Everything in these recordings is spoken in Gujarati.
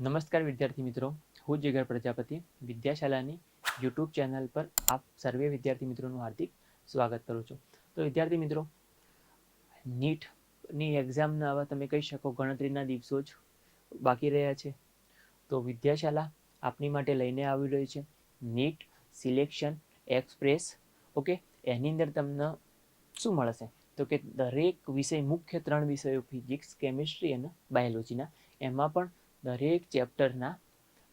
નમસ્કાર વિદ્યાર્થી મિત્રો, હું જીગર પ્રજાપતિ વિદ્યાશાલાની યુટ્યુબ ચેનલ પર આપ સર્વે વિદ્યાર્થી મિત્રોનું હાર્દિક સ્વાગત કરું છું. તો વિદ્યાર્થી મિત્રો, નીટની એક્ઝામના હવે તમે કહી શકો ગણતરીના દિવસો જ બાકી રહ્યા છે. તો વિદ્યાશાલા આપની માટે લઈને આવી રહી છે નીટ સિલેક્શન એક્સપ્રેસ. ઓકે, એની અંદર તમને શું મળશે તો કે દરેક વિષય, મુખ્ય 3 વિષયો ફિઝિક્સ, કેમિસ્ટ્રી અને બાયોલોજીના, એમાં પણ દરેક ચેપ્ટરના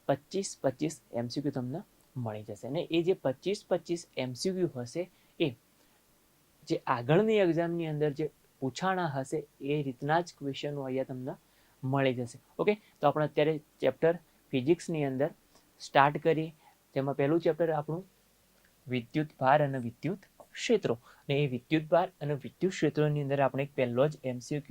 25-25 MCQ તમને મળી જશે. અને એ જે 25-25 MCQ હશે એ જે આગળની એક્ઝામની અંદર જે પૂછાણા હશે એ રીતના જ ક્વેશ્ચનો અહીંયા તમને મળી જશે. ઓકે, તો આપણે અત્યારે ચેપ્ટર ફિઝિક્સની અંદર સ્ટાર્ટ કરીએ. જેમાં પહેલું ચેપ્ટર આપણું વિદ્યુત ભાર અને વિદ્યુત ક્ષેત્રો. અને એ વિદ્યુત ભાર અને વિદ્યુત ક્ષેત્રોની અંદર આપણે પહેલો જ MCQ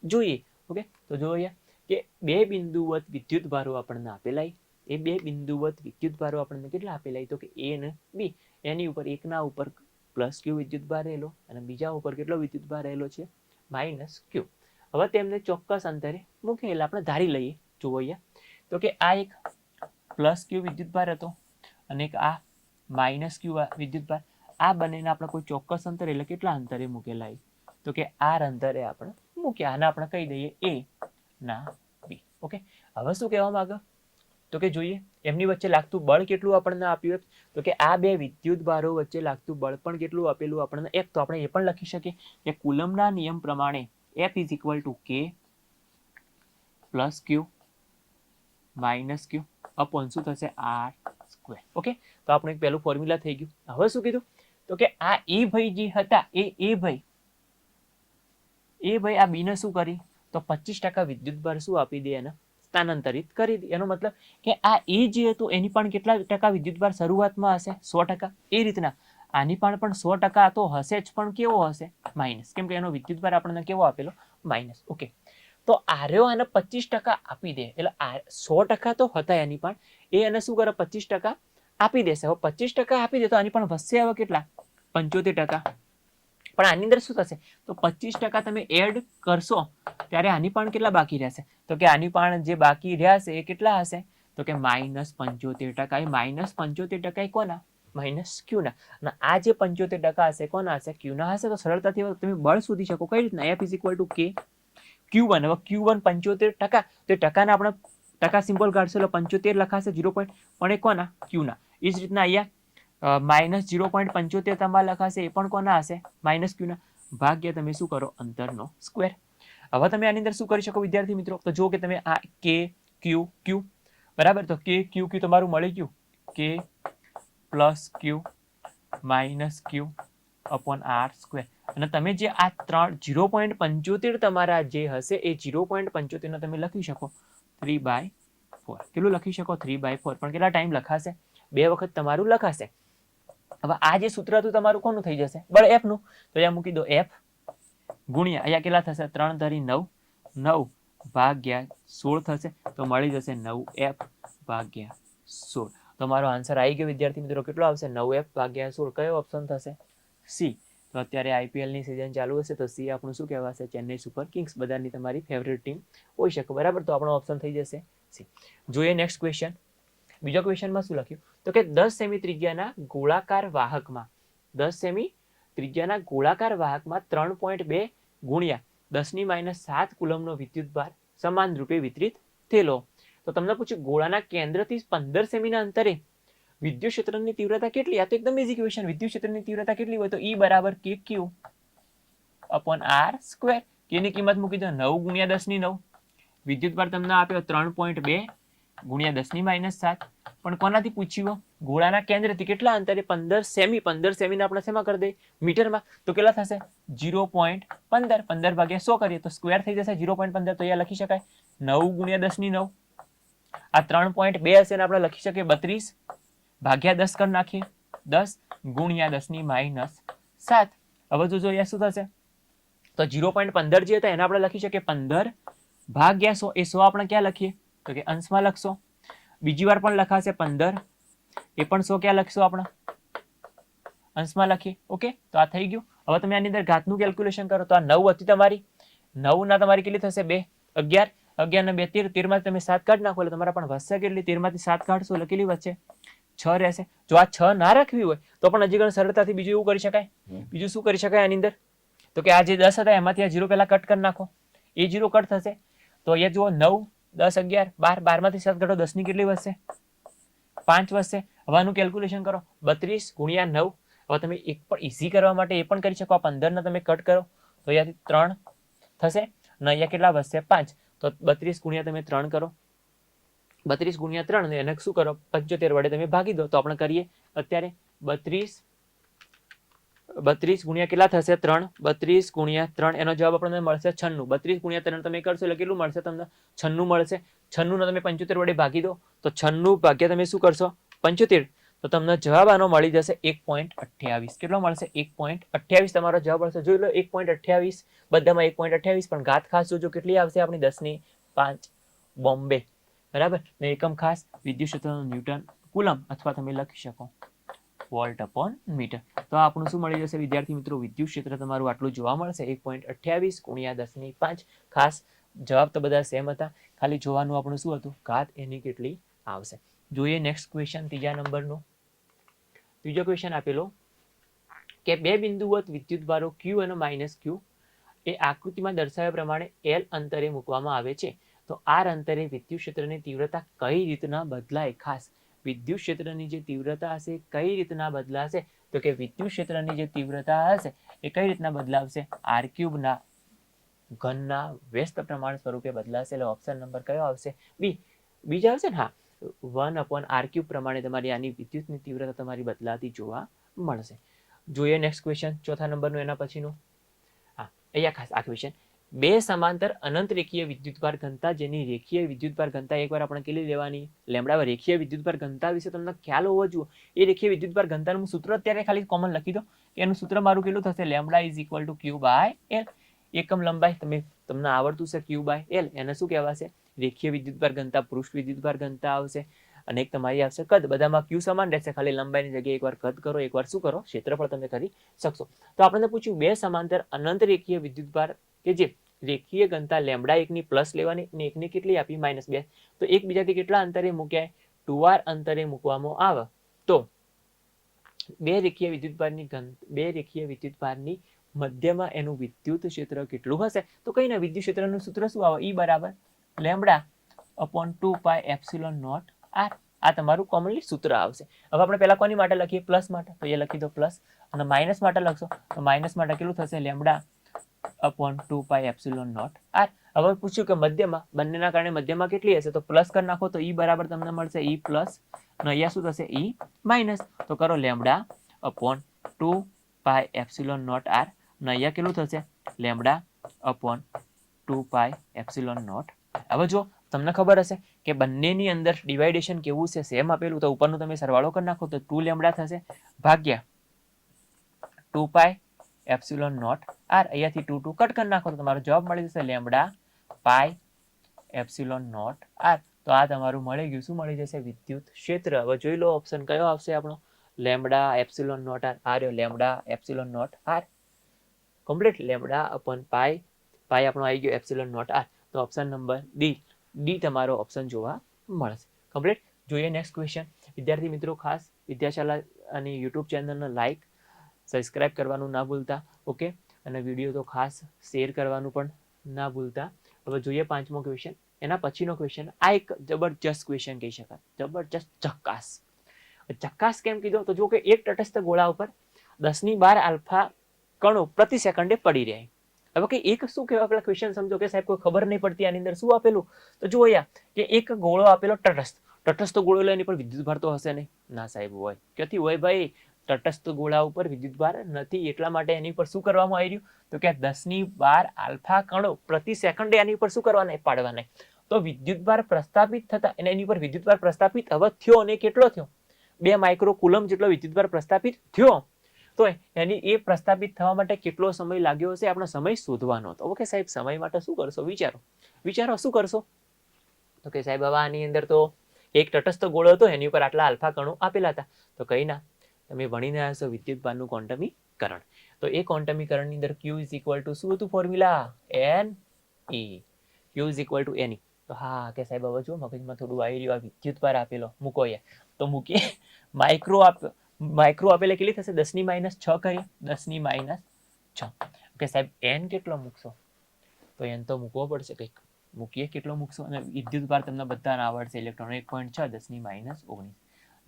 જોઈએ. ઓકે, તો જોઈએ કે બે બિંદુવત વિદ્યુત ભારો આપણને આપેલા. એ બે બિંદુવત વિદ્યુત ભારો આપણને કેટલા આપેલા તો કે A અને B. એની ઉપર એકના ઉપર +Q વિદ્યુત ભાર રહેલો અને બીજા ઉપર કેટલો વિદ્યુત ભાર રહેલો છે -Q. હવે તેમને ચોક્કસ અંતરે મૂકેલા આપણે ધારી લઈએ. જુઓ અહીંયા તો કે આ એક +Q વિદ્યુત ભાર હતો અને એક આ -Q વિદ્યુત ભાર. આ બંનેને આપણે કોઈ ચોક્કસ અંતરે એટલે કેટલા અંતરે મૂકેલા તો કે R અંતરે આપણે મૂક્યા. આને આપણે કહી દઈએ A ના B. ઓકે, હવે શું કહેવા માંગે તો કે જોઈએ એમની વચ્ચે લાગતું બળ કેટલું આપણને આપ્યું તો કે આ બે વિદ્યુત ભારો વચ્ચે લાગતું બળ પણ કેટલું આપેલું આપણને એક. તો આપણે એ પણ લખી શકીએ કે કુલમના નિયમ પ્રમાણે F = K + Q - Q upon શું થશે R². ઓકે, તો આપણું એક પહેલું ફોર્મ્યુલા થઈ ગયું. હવે શું કીધું તો કે આ એ ભાઈ જે હતા એ ભાઈ આ બી ને શું કરી તો 25% વિદ્યુત ભાર શું આપી દે એને સ્થાનાંતરિત કરી દે. એનો મતલબ કે આ એ જે હતું એની પણ કેટલા ટકા વિદ્યુત ભાર શરૂઆતમાં હશે 100%. એ રીતના આની પણ 100% તો હશે જ, પણ કેવો હશે માઇનસ, કેમ કે એનો વિદ્યુત ભાર આપણને કેવો આપેલો માઇનસ. ઓકે, તો આર્યો આને 25% આપી દે એટલે 100% તો હતા એની પણ, એ એને શું કરે 25% આપી દેશે. હવે 25% આપી દે તો આની પણ વધશે હવે કેટલા 75%. પણ આની અંદર શું થશે તો 25% તમે એડ કરશો ત્યારે આની પણ કેટલા બાકી રહેશે તો કે આની પણ જે બાકી રહ્યા છે એ કેટલા હશે તો કે -75%. એ -75% કોના -Q ના. અને આ જે 75% હશે કોના હશે Q ના હશે. તો સરળતાથી તમે બળ શોધી શકો કઈ રીતના F = K Q1. હવે Q1 75%, તો ટકાને આપણે ટકા સિમ્બોલ કાઢશો એટલે 75 લખાશે 0. પણ એ કોના Q ના. એ જ રીતના અહીંયા -0.75 તમારે લખાશે એ પણ કોના હશે -Q ના. ભાગ્ય તમે શું કરો અંતરનો સ્ક્વેર. હવે તમે આની અંદર શું કરી શકો વિદ્યાર્થી મિત્રો તો જો કે તમે આ K Q Q બરાબર, તો K Q Q તમારું મળી ગયું K + Q - Q upon R². અને તમે જે આ 0.75 તમારા જે હશે એ 0.75 ને તમે લખી શકો 3/4. કેટલું લખી શકો 3/4. પણ કેટલા ટાઈમ લખાશે 2 વખત તમારું લખાશે. હવે આ જે સૂત્ર હતું તમારું કોનું થઈ જશે બળ F નું. તો અહીંયા મૂકી દો F ગુણ્યા અહીંયા કેટલા થશે 3 * 9 9 ભાગ્યા 16 થશે. તો મળી જશે 9F/16. તમારો આન્સર આવી ગયો વિદ્યાર્થી મિત્રો. કેટલો આવશે 9F/16. કયો ઓપ્શન થશે C. તો અત્યારે IPL ની સિઝન ચાલુ હશે તો C આપણું શું કહેવાશે ચેન્નઈ સુપર કિંગ્સ. બધાની તમારી ફેવરેટ ટીમ હોઈ શકે બરાબર. તો આપણો ઓપ્શન થઈ જશે C. જોઈએ નેક્સ્ટ ક્વેશ્ચન. બીજો ક્વેશ્ચનમાં શું લખ્યું તો કે 10 સેમી ત્રિજ્યાના ગોળાકાર વાહકમાં 10 સેમી ત્રિજ્યાના ગોળાકાર વાહકમાં 3.2 ગુણ્યા 10⁻7 કુલમનો વિદ્યુત ભાર સમાન રૂપે વિતરિત થયેલો. તો તમને પૂછ્યું ગોળાના કેન્દ્રથી 15 સેમીના અંતરે વિદ્યુત ક્ષેત્રની તીવ્રતા કેટલી. આ તો એકદમ ઈઝી ક્વેશ્ચન. વિદ્યુત ક્ષેત્રની તીવ્રતા કેટલી હોય તો E = KQ upon R². K ની કિંમત મૂકી દો 9 × 10⁹. વિદ્યુત ભાર તમને આપ્યો 3.2 ગુણ્યા 10⁻7. પણ કોનાથી પૂછ્યું ગોળાના કેન્દ્રથી કેટલા અંતરે 15 સેમી. 15 સેમીને આપણે શેમાં કરી દઈએ મીટરમાં. તો કેટલા થશે 0.15. 15/100 કરીએ તો સ્ક્વેર થઈ જશે 0.15. તો અહીંયા લખી શકાય 9 × 10⁹. આ 3.2 હશે ને આપણે લખી શકીએ 32 ભાગ્યા 10 કરી નાખીએ 10 ગુણ્યા 10⁻7. હવે જોજો અહીંયા શું થશે તો 0.15 જે હતા એને આપણે લખી શકીએ 15 ભાગ્યા 100. એ 100 આપણે ક્યાં લખીએ તો કે અંશમાં લખશો. બીજી વાર પણ લખાશે 15. એ પણ 100 ક્યાં લખશો આપણે અંશમાં લખીએ. ઓકે, તો આ થઈ ગયું. હવે તમે આની અંદર ઘાતનું કેલ્ક્યુલેશન કરો તો આ 9 હતી તમારી. 9 ના તમારી કેટલી થશે 2 11. 11 ને 2 13, 13 માંથી તમે 7 કાઢી નાખો એટલે તમારા પણ વધશે કેટલી? 13 માંથી 7 કાઢશો એટલે કેટલી વધશે? 6 રહેશે. જો આ 6 ના રાખવી હોય તો પણ હજી ઘણી સરળતાથી બીજું એવું કરી શકાય. બીજું શું કરી શકાય આની અંદર? તો કે આ જે 10 હતા એમાંથી આ 0 પહેલા કટ કરી નાખો. એ 0 કટ થશે તો અહીંયા જુઓ 9 10 11 12, 12 માંથી 7 કાઢો 10 ની કેટલી વધશે? 5 વધશે. હવે આનું કેલ્ક્યુલેશન કરો. 32 ગુણ્યા 9. હવે તમે એક પણ ઈઝી કરવા માટે એ પણ કરી શકો. 15 ને તમે કટ કરો તો અહીંયાથી 3 થશે અને અહીંયા કેટલા વધશે? 5. તો 32 ગુણ્યા તમે 3 કરો. 32 ગુણ્યા 3 ને એને શું કરો? 75 વડે તમે ભાગી દો. તો આપણે કરીએ અત્યારે 32 ગુણ્યા કેટલા થશે? 3. 32 ગુણ્યા 3 એનો જવાબ આપણને મળશે 96. 32 ગુણ્યા 3 તમે કરશો એટલે કેટલું મળશે તમને? 96 મળશે. 96 ને તમે 75 વડે ભાગી દો તો 96 ભાગ્યા તમે શું કરશો? 75. તો તમને જવાબ આનો મળી જશે 1.28. કેટલો મળશે? 1.28 તમારો જવાબ મળશે. જોઈ લો 1.28 બધામાં 1.28 પણ ઘાત ખાસ જોજો કેટલી આવશે આપણી 10 ની 5 બોમ્બે. બરાબર ને એકમ ખાસ વિદ્યુત ક્ષેત્રનું ન્યૂટન કુલમ અથવા તમે લખી શકો વોલ્ટ અપોન મીટર. તો આપણું શું મળી જશે વિદ્યાર્થી મિત્રો? વિદ્યુત ક્ષેત્ર તમારું આટલું જોવા મળશે 1.28 ગુણ્યા 10 ની 5. ખાસ જવાબ તો બધા સેમ હતા, ખાલી જોવાનું આપણું શું હતું? ઘાત એની કેટલી આવશે. જોઈએ નેક્સ્ટ ક્વેશ્ચન, ત્રીજા નંબરનો. ત્રીજો ક્વેશ્ચન આપેલો કે બે બિંદુવત વિદ્યુતભારો Q અને -Q એ આકૃતિમાં દર્શાવ્યા પ્રમાણે L અંતરે મૂકવામાં આવે છે. તો R અંતરે વિદ્યુત ક્ષેત્રની તીવ્રતા કઈ રીતના બદલાય? ખાસ વિદ્યુત ક્ષેત્રની જે તીવ્રતા હશે કઈ રીતના બદલાશે? તો કે વિદ્યુત ક્ષેત્રની જે તીવ્રતા હશે એ કઈ રીતના બદલાવશે? R³ ના ઘનના વ્યસ્ત પ્રમાણ સ્વરૂપે બદલાશે. એટલે ઓપ્શન નંબર કયો આવશે? બી. બીજા આવશે ને? હા, 1/R³ પ્રમાણે તમારી આની વિદ્યુતની તીવ્રતા તમારી બદલાતી જોવા મળશે. જોઈએ નેક્સ્ટ ક્વેશ્ચન, ચોથા નંબરનો એના પછીનો. હા, અહીંયા ખાસ આ ક્વેશ્ચન. બે સમાંતર અનંત રેખીય વિદ્યુતભાર ઘનતા જેની રેખીય વિદ્યુતભાર ઘનતા એકવાર આપણે કેટલી લેવાની? લેમડા. રેખીય વિદ્યુતભાર ઘનતા વિશે તમને ખ્યાલ હોવો જોઈએ. એ રેખીય વિદ્યુતભાર ઘનતાનું સૂત્ર અત્યારે ખાલી કોમન લખી દો. એનું સૂત્ર મારું કેટલું થશે? Lambda is equal two Q/L. એકમ લંબાઈ તમને આવડતું છે Q/L. એને શું કહેવાશે? રેખીય વિદ્યુતભાર ઘનતા, પૃષ્ઠ વિદ્યુતભાર ઘનતા આવશે અને એક તમારી આવશે કદ. બધામાં Q સમાન રહેશે, ખાલી લંબાઈની જગ્યાએ એકવાર કદ કરો, એકવાર શું કરો? ક્ષેત્રફળ તમે કરી શકશો. તો આપણને પૂછ્યું બે સમાંતર અનંત રેખીય વિદ્યુતભાર કે જે રેખીય ઘનતા લેમડા 1 ની પ્લસ લેવાની અને 1 ની કેટલી આપી? -2. તો એકબીજાથી કેટલા અંતરે મૂક્યા? 2R અંતરે મૂકવામાં આવે તો બે રેખીય વિદ્યુતભારની મધ્યમાં એનું વિદ્યુત ક્ષેત્ર કેટલું હશે? તો કઈ ના, વિદ્યુત ક્ષેત્રનું સૂત્ર શું આવે? E બરાબર લેમડા અપોન 2πε0r. આ તમારું કોમનલી સૂત્ર આવશે. હવે આપણે પહેલા કોની માટે લખીએ? પ્લસ માટે. તો એ લખી દો પ્લસ. અને માઇનસ માટે લખશો તો માઇનસ માટે કેટલું થશે? Lambda upon 2πε0r. હવે પૂછ્યું કે મધ્યમાં, બંનેના કારણે મધ્યમાં કેટલી હશે? તો પ્લસ કરી નાખો તો E બરાબર તમને મળશે E પ્લસ અને અહીંયા શું થશે? E minus. તો કરો લેમડા અપોન 2πε0r અને અહીંયા કેટલું થશે? Lambda upon 2πε0. હવે જો તમને ખબર હશે કે બંનેની અંદર ડિવાઇડેશન કેવું છે? સેમ આપેલું. તો ઉપરનું તમે સરવાળો કરી નાખો તો 2 લેમડા થશે ભાગ્યા 2πε0r. અહીંયાથી 2 2 કટ કરી નાખો તો તમારો જવાબ મળી જશે લેમડા πε0r. તો આ તમારું મળી ગયું. શું મળી જશે? વિદ્યુત ક્ષેત્ર. હવે જોઈ લો ઓપ્શન કયો આવશે આપણો? Lambda ε0r. આ રહ્યો lambda ε0r. Complete. Lambda upon pi આપણો આવી ગયો ε0r. તો ઓપ્શન નંબર ડી તમારો ઓપ્શન જોવા મળશે. કમ્પ્લીટ. જોઈએ નેક્સ્ટ ક્વેશ્ચન. વિદ્યાર્થી મિત્રો ખાસ વિદ્યાશાલા અને યુટ્યુબ ચેનલને લાઈક સબસ્ક્રાઇબ કરવાનું ના ભૂલતા. ઓકે, અને વિડીયો તો ખાસ શેર કરવાનું પણ ના ભૂલતા. હવે જોઈએ પાંચમો ક્વેશ્ચન. એના પછીનો ક્વેશ્ચન આ એક જબરજસ્ત ક્વેશ્ચન કહી શકાય. જબરજસ્ત ઝક્કાસ. ઝક્કાસ કેમ કીધો? તો જો કે એક તટસ્થ ગોળા ઉપર 10^12 આલ્ફા કણો પ્રતિ સેકન્ડે પડી રહે. હવે કે એક શું કહેવાય? આપણા ક્વેશ્ચન સમજો કે સાહેબ કોઈ ખબર નહીં પડતી આની અંદર શું આપેલું? તો જુઓ યાર કે એક ગોળો આપેલો તટસ્થ ગોળો એટલે એની પર વિદ્યુતભાર તો હશે નહીં. ના સાહેબ હોય. ક્યાંથી હોય ભાઈ? તટસ્થ ગોળા ઉપર વિદ્યુતભાર નથી, એટલા માટે એની પર શું કરવામાં આવી રહ્યું? તો કે 10^12 આલ્ફા કણો પ્રતિ સેકન્ડે એની પર શું કરવાના? પાડવાના. તો વિદ્યુતભાર પ્રસ્થાપિત થતા અને એની પર વિદ્યુતભાર પ્રસ્થાપિત હવે થયો અને કેટલો થયો? 2 માઇક્રોકુલમ જેટલો વિદ્યુતભાર પ્રસ્થાપિત થયો. તો એની એ પ્રસ્થાપિત થવા માટે કેટલો સમય લાગ્યો હશે? આપણે સમય શોધવાનો હતો. ઓકે સાહેબ, સમય માટે શું કરશો? વિચારો શું કરશો? તો કે સાહેબ હવે આની અંદર તો એક તટસ્થ ગોળો હતો, એની ઉપર આટલા આલ્ફા કણો આપેલા હતા. તો કઈ ના, તમે ભણીને આવ્યા છો વિદ્યુતભારનું ક્વોન્ટમીકરણ. તો એ ક્વોન્ટમીકરણની અંદર Q ઇઝ ઇક્વલ ટુ શું હતું formula? Ne. Q is equal to એની. તો હા કે સાહેબ હવે જો મગજમાં થોડું આવી રહ્યું, આ વિદ્યુતભાર આપેલો મૂકો અહીંયા, તો મૂકીએ. માઇક્રો આપેલે કેટલી થશે? 10⁻6 કરીએ, 10⁻6. કે સાહેબ n કેટલો મૂકશો? તો n તો મૂકવો પડશે કંઈક, મૂકીએ કેટલો મૂકશો? અને વિદ્યુતભાર તમને બધાને આવડશે, ઇલેક્ટ્રોન 1.6 10⁻19.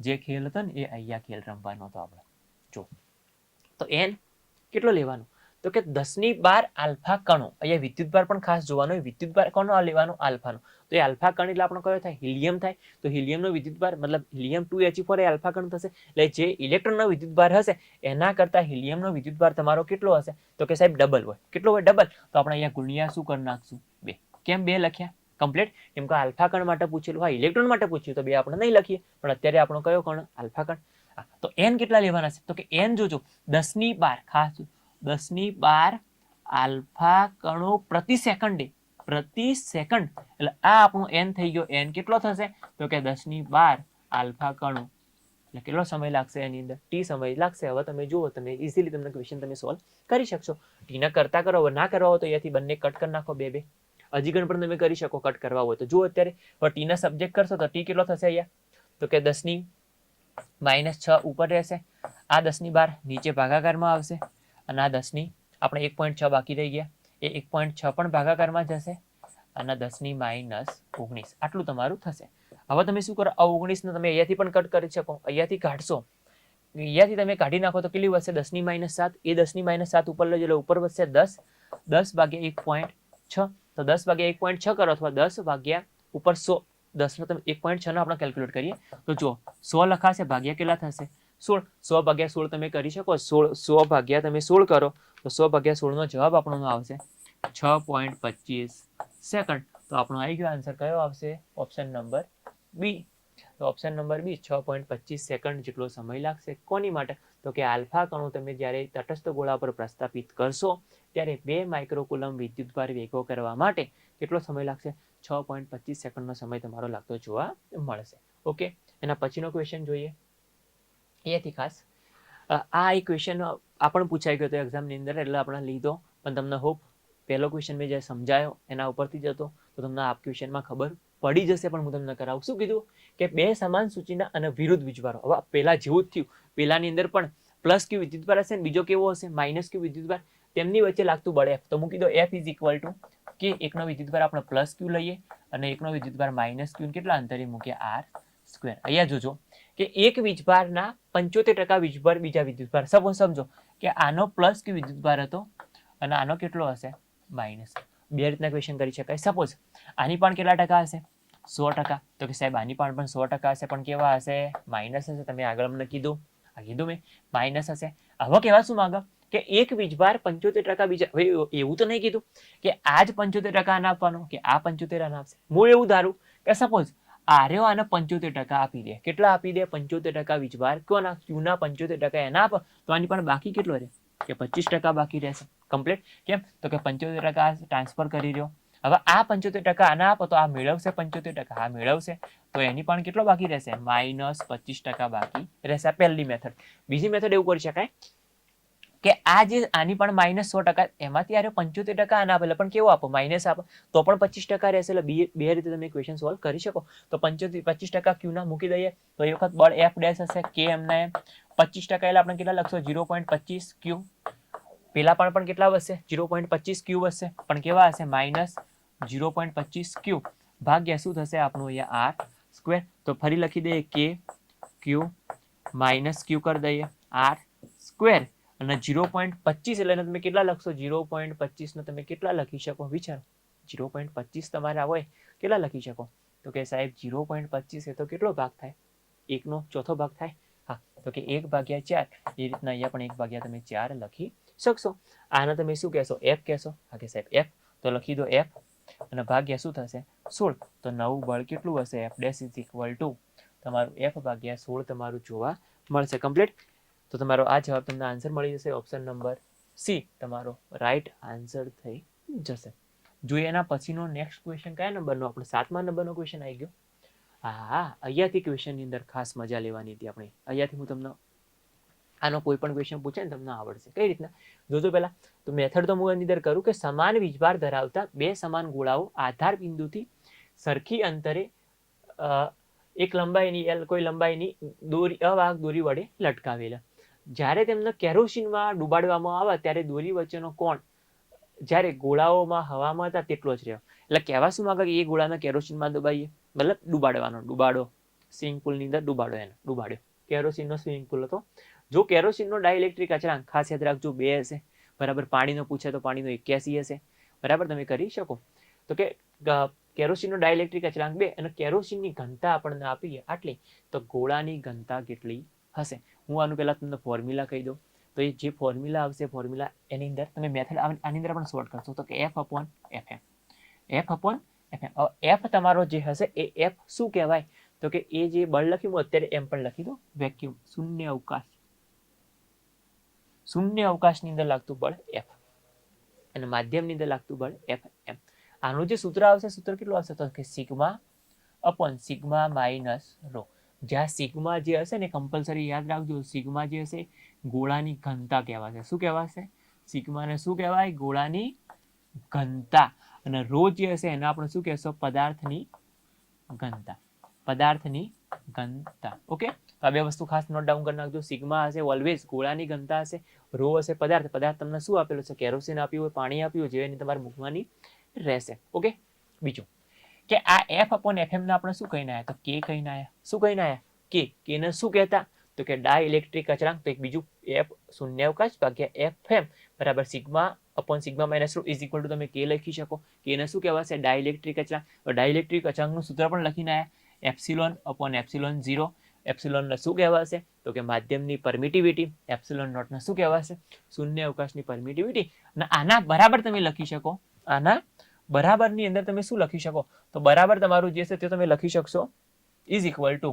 જે ખેલ હતો ને એ અહીંયા ખેલ રમવાનો હતો આપણે. જો તો n કેટલો લેવાનો? તો કે 10⁻12 આલ્ફા કણો. અહીંયા વિદ્યુતભાર પણ ખાસ જોવાનો, વિદ્યુતભાર કોનો લેવાનો? આલ્ફાનો. તો એ આલ્ફા કણ એટલે આપણો કયો થાય? હિલિયમ થાય. તો હિલિયમનો વિદ્યુતભાર મતલબ હિલિયમ 2He4 એ આલ્ફા કણ થશે. એટલે જે ઇલેક્ટ્રોનનો વિદ્યુતભાર હશે એના કરતા હિલિયમનો વિદ્યુતભાર તમારો કેટલો હશે? તો કે સાહેબ ડબલ હોય. કેટલો હોય? ડબલ. તો આપણે અહીંયા ગુણ્યા શું કરી નાખશું? 2. કેમ 2 લખ્યા? કમ્પ્લીટ. કેમ કે આલ્ફા કણ માટે પૂછેલું, હા ઇલેક્ટ્રોન માટે પૂછ્યું તો 2 આપણે નહીં લખીએ, પણ અત્યારે આપણો કયો કણ? આલ્ફા કણ. તો n કેટલા લેવાના છે? તો કે n જોજો 10⁻12, ખાસ 10⁻12 આલ્ફા કણો પ્રતિ સેકન્ડે. પ્રતિ સેકન્ડ એટલે આ આપણું n થઈ ગયો. n કેટલો થશે? તો કે 10⁻12 આલ્ફા કણો. એટલે કેટલો સમય લાગશે એની અંદર? t સમય લાગશે. હવે તમે જુઓ, તમે ઇઝીલી તમને ક્વેશ્ચન તમે સોલ્વ કરી શકશો. t ના કરતા કરો, ના કરવા હોય તો અહીંયાથી બંને કટ કરી નાખો, 2 2. હજી પણ તમે કરી શકો કટ કરવા હોય તો. જુઓ અત્યારે હવે t ના સબ્જેક્ટ કરશો તો t કેટલો થશે અહીંયા? તો કે 10⁻6 ઉપર રહેશે, આ 10⁻12 નીચે ભાગાકારમાં આવશે, અને આ 10 આપણે 1.6 બાકી રહી ગયા, એ 1.6 પણ ભાગાકારમાં જશે, અને 10⁻19 આટલું તમારું થશે. હવે તમે શું કરો? આ 19 ને તમે અહીંયાથી પણ કટ કરી શકો, અહીંયાથી કાઢશો, અહીંયાથી તમે કાઢી નાખો તો કેટલી વધશે? 10⁻7. એ 10⁻7 ઉપર લેજો એટલે ઉપર વધશે 10. 10 ભાગ્યા 1.6, તો 10 ભાગ્યા 1.6 કરો, અથવા 10 ભાગ્યા ઉપર 100. 10 નો તમે 1.6 નો આપણે કેલ્ક્યુલેટ કરીએ તો જો 100 લખાશે, ભાગ્યા કેટલા થશે? 16. 100 ભાગ્યા 16 તમે કરી શકો. 100 ભાગ્યા તમે 16 કરો તો 100 ભાગ્યા 16 નો જવાબ આપણો આવશે 6.25 સેકન્ડ. તો આપણો આવી ગયો આન્સર કયો આવશે? Option number B. તો ઓપ્શન નંબર બી 6.25 સેકન્ડ જેટલો સમય લાગશે. કોની માટે? તો કે આલ્ફા કણો તમે જ્યારે તટસ્થ ગોળા પર પ્રસ્થાપિત કરશો ત્યારે 2 માઇક્રોકુલમ વિદ્યુતભાર ભેગો કરવા માટે કેટલો સમય લાગશે? 6.25 સેકન્ડનો સમય તમારો લાગતો જોવા મળશે. ઓકે, એના પછીનો ક્વેશ્ચન જોઈએ. એથી ખાસ આ એક ક્વેશ્ચન આ પણ પૂછાઈ ગયો હતો એક્ઝામની અંદર, એટલે આપણે લીધો. પણ તમને હોપ પહેલો ક્વેશ્ચન મેં જે સમજાયો એના ઉપરથી જ હતો, તો તમને આ ક્વેશ્ચનમાં ખબર પડી જશે. પણ હું તમને કરાવું. શું કીધું? કે 2 સમાન સૂચિના અને વિરુદ્ધ વીજભારો. હવે પહેલા જેવું જ થયું, પહેલાની અંદર પણ પ્લસ ક્યુ વિદ્યુતભાર હશે, બીજો કેવો હશે? માઇનસ ક્યુ વિદ્યુતભાર. તેમની વચ્ચે લાગતું બળ F. તો મૂકી દો F ઇઝ ઇક્વલ ટુ કે એકનો વિદ્યુતભાર આપણે પ્લસ ક્યુ લઈએ અને એકનો વિદ્યુતભાર માઇનસ ક્યુ, કેટલા અંતરે મૂકીએ? r². અહીંયા જોજો કે એક વીજભારના 75% વીજભાર બીજા વિદ્યુતભાર. સપોઝ સમજો કે આનો પ્લસ ક્યુ વિદ્યુતભાર હતો અને આનો કેટલો હશે? માઇનસ. બે રીતના ક્વેશ્ચન કરી શકાય. સપોઝ આની પણ કેટલા ટકા હશે? 100%. તો કે સાહેબ આની પણ 100% હશે, પણ કેવા હશે? માઇનસ હશે. તમે આગળ મને કીધું, કીધું મેં, માઇનસ હશે. હવે કેવા શું માંગો? કે એક વીજભાર 75% બીજા. હવે એવું તો નહીં કીધું કે આ જ 75% આને આપવાનો, કે આ 75 આને આપશે. હું એવું ધારું કે સપોઝ આર્યો આને 75% આપી દે. કેટલા આપી દે? 75% વીજભાર કોના? ક્યુના 75% એના આપો, તો આની પણ બાકી કેટલો રહે? કે 25% બાકી રહેશે. કમ્પ્લીટ. કેમ? તો કે 75% ટ્રાન્સફર કરી રહ્યો. હવે આ 75% આના આપો તો આ મેળવશે 75%, આ મેળવશે, તો એની પણ કેટલો બાકી રહેશે? -25% બાકી રહેશે. પહેલી મેથડ. બીજી મેથડ એવું કરી શકાય કે આ જે આની પણ -100%, એમાંથી આરે 75% આને આપે, પણ કેવો આપો? માઇનસ આપો, તો પણ 25% રહેશે. એટલે બે રીતે તમે ક્વેશ્ચન સોલ્વ કરી શકો. તો 25% ક્યુ ના મૂકી દઈએ તો એ વખત બળ F ડેશ હશે, કે એમના એમ. 25% એટલે આપણે કેટલા લખશો? 0.25 ક્યુ. પેલા પણ કેટલા વધશે? 0.25 ક્યુ વધશે, પણ કેવા હશે? -0.25 ક્યુ ભાગ્યા શું થશે આપણું? અહીંયા r². તો ફરી લખી દઈએ કે ક્યુ માઇનસ ક્યુ કરી દઈએ r². અને 0.25 એટલે તમે કેટલા લખશો? 0.25 ને તમે કેટલા લખી શકો? વિચારો. 0.25 તમારા હોય કેટલા લખી શકો? તો કે સાહેબ 0.25 એ તો કેટલો ભાગ થાય? 1/4 ભાગ થાય. હા, તો કે 1/4. એ રીતના અહીંયા પણ 1/4 તમે 4 લખી શકશો. આને તમે શું કહેશો? F કહેશો. હા કે સાહેબ F. તો લખી દો F, અને ભાગ્યા શું થશે? 16. તો નવું બળ કેટલું હશે? F dash is equal two તમારું F/16 તમારું જોવા મળશે. કમ્પ્લીટ. તો તમારો આ જવાબ તમને આન્સર મળી જશે. ઓપ્શન નંબર સી તમારો રાઈટ આન્સર થઈ જશે. જોઈએ એના પછીનો નેક્સ્ટ ક્વેશ્ચન કયા નંબરનો? આપણે 7મા નંબરનો ક્વેશ્ચન આવી ગયો. હા, અહીંયાથી ક્વેશ્ચનની અંદર ખાસ મજા લેવાની હતી આપણે. અહીંયાથી હું તમને આનો કોઈ પણ ક્વેશ્ચન પૂછે ને તમને આવડશે. કઈ રીતના જોજો પહેલા તો મેથડ તો હું એની અંદર કરું કે સમાન વીજભાર ધરાવતા બે સમાન ગોળાઓ આધાર બિંદુથી સરખી અંતરે એક લંબાઈની કોઈ લંબાઈની દોરી અવાહક દોરી વડે લટકાવેલા. જ્યારે તેમને કેરોસીનમાં ડુબાડવામાં આવે ત્યારે દોરી વચ્ચેનો કોણ જ્યારે ગોળાઓમાં હવામાં હતા તેટલો જ રહ્યો. એટલે કહેવા શું માંગે એ ગોળાને કેરોસીનમાં દબાઈએ, મતલબ ડુબાડવાનો, ડુબાડો સ્વિમિંગ પુલની અંદર ડુબાડો, એને ડુબાડ્યો. કેરોસીનનો સ્વિમિંગ પુલ હતો. જો કેરોસીનનો ડાઇલેક્ટ્રિક અચળાંક ખાસ યાદ રાખજો 2 હશે, બરાબર. પાણીનો પૂછે તો પાણીનો 81 હશે, બરાબર. તમે કરી શકો તો કે કેરોસીનનો ડાઇલેક્ટ્રિક અચળાંક 2 અને કેરોસીનની ઘનતા આપણને આપીએ આટલી, તો ગોળાની ઘનતા કેટલી હશે? હું આનું પહેલા તમને ફોર્મ્યુલા કહી દઉં. તો એ જે ફોર્મ્યુલા આવશે ફોર્મ્યુલા એની અંદર તમે મેથડ આની અંદર પણ સોલ્વ કરશો તો કે F/Fm. F તમારો જે હશે એ F શું કહેવાય તો કે એ જે બળ લખ્યું હું અત્યારે એમ પણ લખી દો, વેક્યુમ, શૂન્ય અવકાશ, શૂન્ય અવકાશની અંદર લાગતું બળ F અને માધ્યમની અંદર લાગતું બળ Fm. આનું જે સૂત્ર આવશે, સૂત્ર કેટલું આવશે તો કે સિગ્મા માઇનસ રો. જ્યાં સિગ્મા જે હશે ને કમ્પલસરી યાદ રાખજો, સિગ્મા જે હશે ગોળાની ઘનતા કહેવાશે. શું કહેવાશે? સિગ્માને શું કહેવાય? ગોળાની ઘનતા. અને રો જે હશે એને આપણે શું કહેશો? પદાર્થની ઘનતા, પદાર્થની ઘનતા. ઓકે, તો આ બે વસ્તુ ખાસ નોટ ડાઉન કરી નાખજો. સિગ્મા હશે ઓલવેઝ ગોળાની ઘનતા હશે, રો હશે પદાર્થ. પદાર્થ તમને શું આપેલો છે? કેરોસીન આપ્યું હોય, પાણી આપ્યું હોય, જેની તમારે મૂકવાની રહેશે. ઓકે, બીજું કે આ F/Fm ને આપણે શું કહીને આવ્યા? તો કે કહીને આવ્યા. શું કહીને આવ્યા? કે ને શું કહેતા? તો કે ડાઇલેક્ટ્રિક અચળાંક. તો એક બીજું F શૂન્યાવકાશ ભાગ્યા Fm બરાબર sigma minus rho is equal to તમે કે લખી શકો. કે ને શું કહેવાશે? ડાઇલેક્ટ્રિક અચળાંક. તો ડાઇલેક્ટ્રિક અચળાંકનું સૂત્ર પણ લખીને આવ્યા, એપ્સિલોન/એપ્સિલોન0. એપ્સિલોનને શું કહેવાશે? તો કે માધ્યમની પરમિટિવિટી. એપ્સિલોન નોટને શું કહેવાશે? શૂન્ય અવકાશની પરમિટિવિટી. અને આના બરાબર તમે લખી શકો, આના બરાબરની અંદર તમે શું લખી શકો? તો બરાબર તમારું જે છે તે તમે લખી શકશો is equal two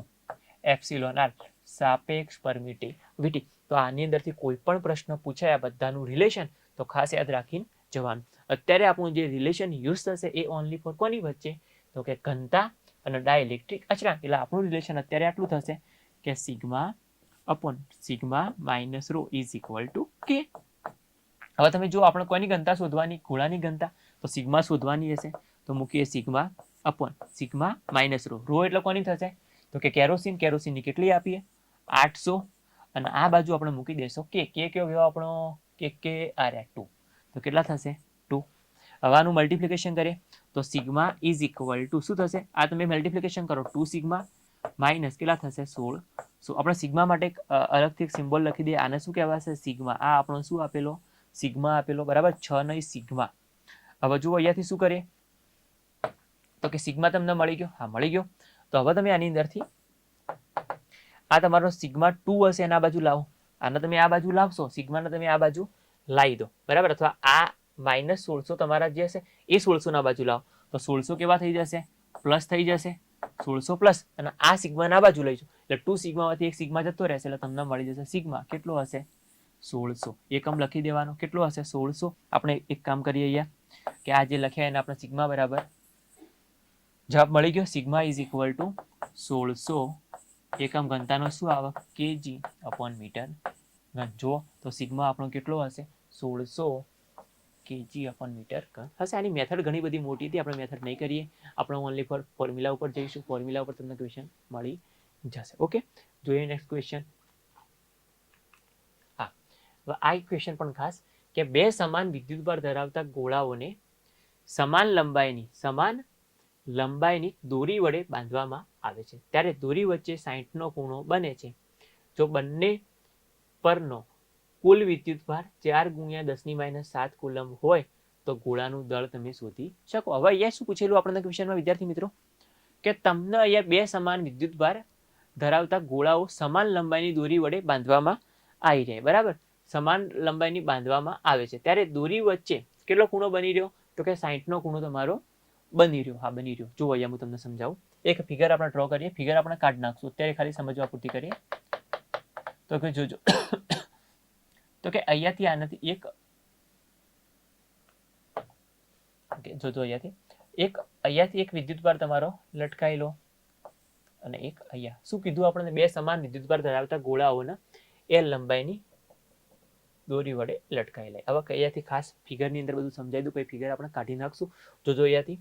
epsilon r સાપેક્ષ પરમિટિવિટી. તો આની અંદરથી કોઈ પણ પ્રશ્ન પૂછાય આ બધાનું રિલેશન તો ખાસ યાદ રાખીને જવાનું. અત્યારે આપણું જે રિલેશન યુઝ થશે એ ઓનલી ફોર કોની વચ્ચે? તો કે ઘનતા અને ડાઇલેક્ટ્રિક અચળાંક. એટલે આપણું રિલેશન અત્યારે આટલું થશે કે sigma minus rho is equal to K. હવે તમે જો આપણે કોઈની ઘનતા શોધવાની? ગોળાની ઘનતા. તો સિગ્મા શોધવાની હશે તો મૂકીએ સિગ્મા માઇનસ રો. રો એટલે કોની થશે? તો કે કેરોસીન. કેરોસીનની કેટલી આપીએ? 800. અને આ બાજુ આપણે મૂકી દેશો કે કયો ગયો આપણો? કે આર્યા 2. તો કેટલા થશે? 2. હવે આનું મલ્ટિપ્લિકેશન કરીએ તો સિગ્મા ઇઝ ઇક્વલ ટુ શું થશે? આ તમે મલ્ટિપ્લિકેશન કરો 2 સિગ્મા માઇનસ કેટલા થશે? 16. સો આપણે સિગ્મા માટે અલગથી એક સિમ્બોલ લખી દઈએ. આને શું કહેવાશે? સિગ્મા. આ આપણો શું આપેલો? સિગ્મા આપેલો, બરાબર. 6 નહીં સિગ્મા. હવે જુઓ અહીંયાથી શું કરીએ તો કે સિગ્મા તમને મળી ગયો. હા, મળી ગયો. તો હવે તમે આની અંદરથી આ તમારો સિગ્મા 2 હશે એના બાજુ લાવો. આને તમે આ બાજુ લાવશો, સિગ્માને તમે આ બાજુ લાવી દો, બરાબર. અથવા આ માઇનસ 1600 તમારા જે હશે એ 1600 ના બાજુ લાવો તો 1600 કેવા થઈ જશે? પ્લસ થઈ જશે. 1600 પ્લસ અને આ સિગ્માના બાજુ લઈશું એટલે 2 સિગ્મામાંથી એક સિગ્મા જતો રહેશે એટલે તમને મળી જશે સિગ્મા કેટલો હશે? 1600. એકમ લખી દેવાનો. કેટલો હશે? 1600. આપણે એક કામ કરીએ અહીંયા કે આ જે લખ્યા એને આપણે સિગ્મા બરાબર જવાબ મળી ગયો. Sigma is equal two 1600. એકમ ઘનતાનો શું આવે? kg/મીટર ઘન. જુઓ તો સિગ્મા આપણો કેટલો હશે? 1600 kg/મીટર ઘન હશે. આની મેથડ ઘણી બધી મોટી હતી, આપણે મેથડ નહીં કરીએ. આપણે ઓનલી ફોર ફોર્મ્યુલા ઉપર જઈશું. ફોર્મ્યુલા ઉપર તમને ક્વેશ્ચન મળી જશે. ઓકે, જોઈએ નેક્સ્ટ ક્વેશ્ચન. હા, હવે આ ક્વેશ્ચન પણ ખાસ કે બે સમાન વિદ્યુતભાર ધરાવતા ગોળાઓને સમાન લંબાઈની દોરી વડે બાંધવામાં આવે છે ત્યારે દોરી વચ્ચે 60નો ખૂણો બને છે. જો બંને પરનો કુલ વિદ્યુતભાર 4 × 10⁻⁷ કુલમ હોય તો ગોળાનું દળ તમે શોધી શકો. હવે અહીંયા શું પૂછેલું આપણને ક્વેશ્ચનમાં વિદ્યાર્થી મિત્રો કે તમને અહીંયા બે સમાન વિદ્યુતભાર ધરાવતા ગોળાઓ સમાન લંબાઈની દોરી વડે બાંધવામાં આવી જાય, બરાબર. સમાન લંબાઈની બાંધવામાં આવે છે ત્યારે દોરી વચ્ચે કેટલો ખૂણો બની રહ્યો? તો કે 60નો ખૂણો તમારો બની રહ્યો. હા, બની રહ્યો. જુઓ અહીંયા હું તમને સમજાવું. એક ફિગર આપણે ડ્રો કરીએ. ફિગર આપણે કાઢી નાખશું. અત્યારે ખાલી સમજવા પૂરતી કરીએ તો કે જોજો તો કે અહીંયાથી આનાથી એક જોજો અહીંયાથી એક વિદ્યુતભાર તમારો લટકાયેલો અને એક અહીંયા. શું કીધું આપણે? બે સમાન વિદ્યુતભાર ધરાવતા ગોળાઓના એ લંબાઈની દોરી વડે લટકાયેલા. હવે અહીંયાથી ખાસ ફિગરની અંદર બધું સમજાવી દઉં, પછી ફિગર આપણે કાઢી નાખશું. જોજો અહીંયાથી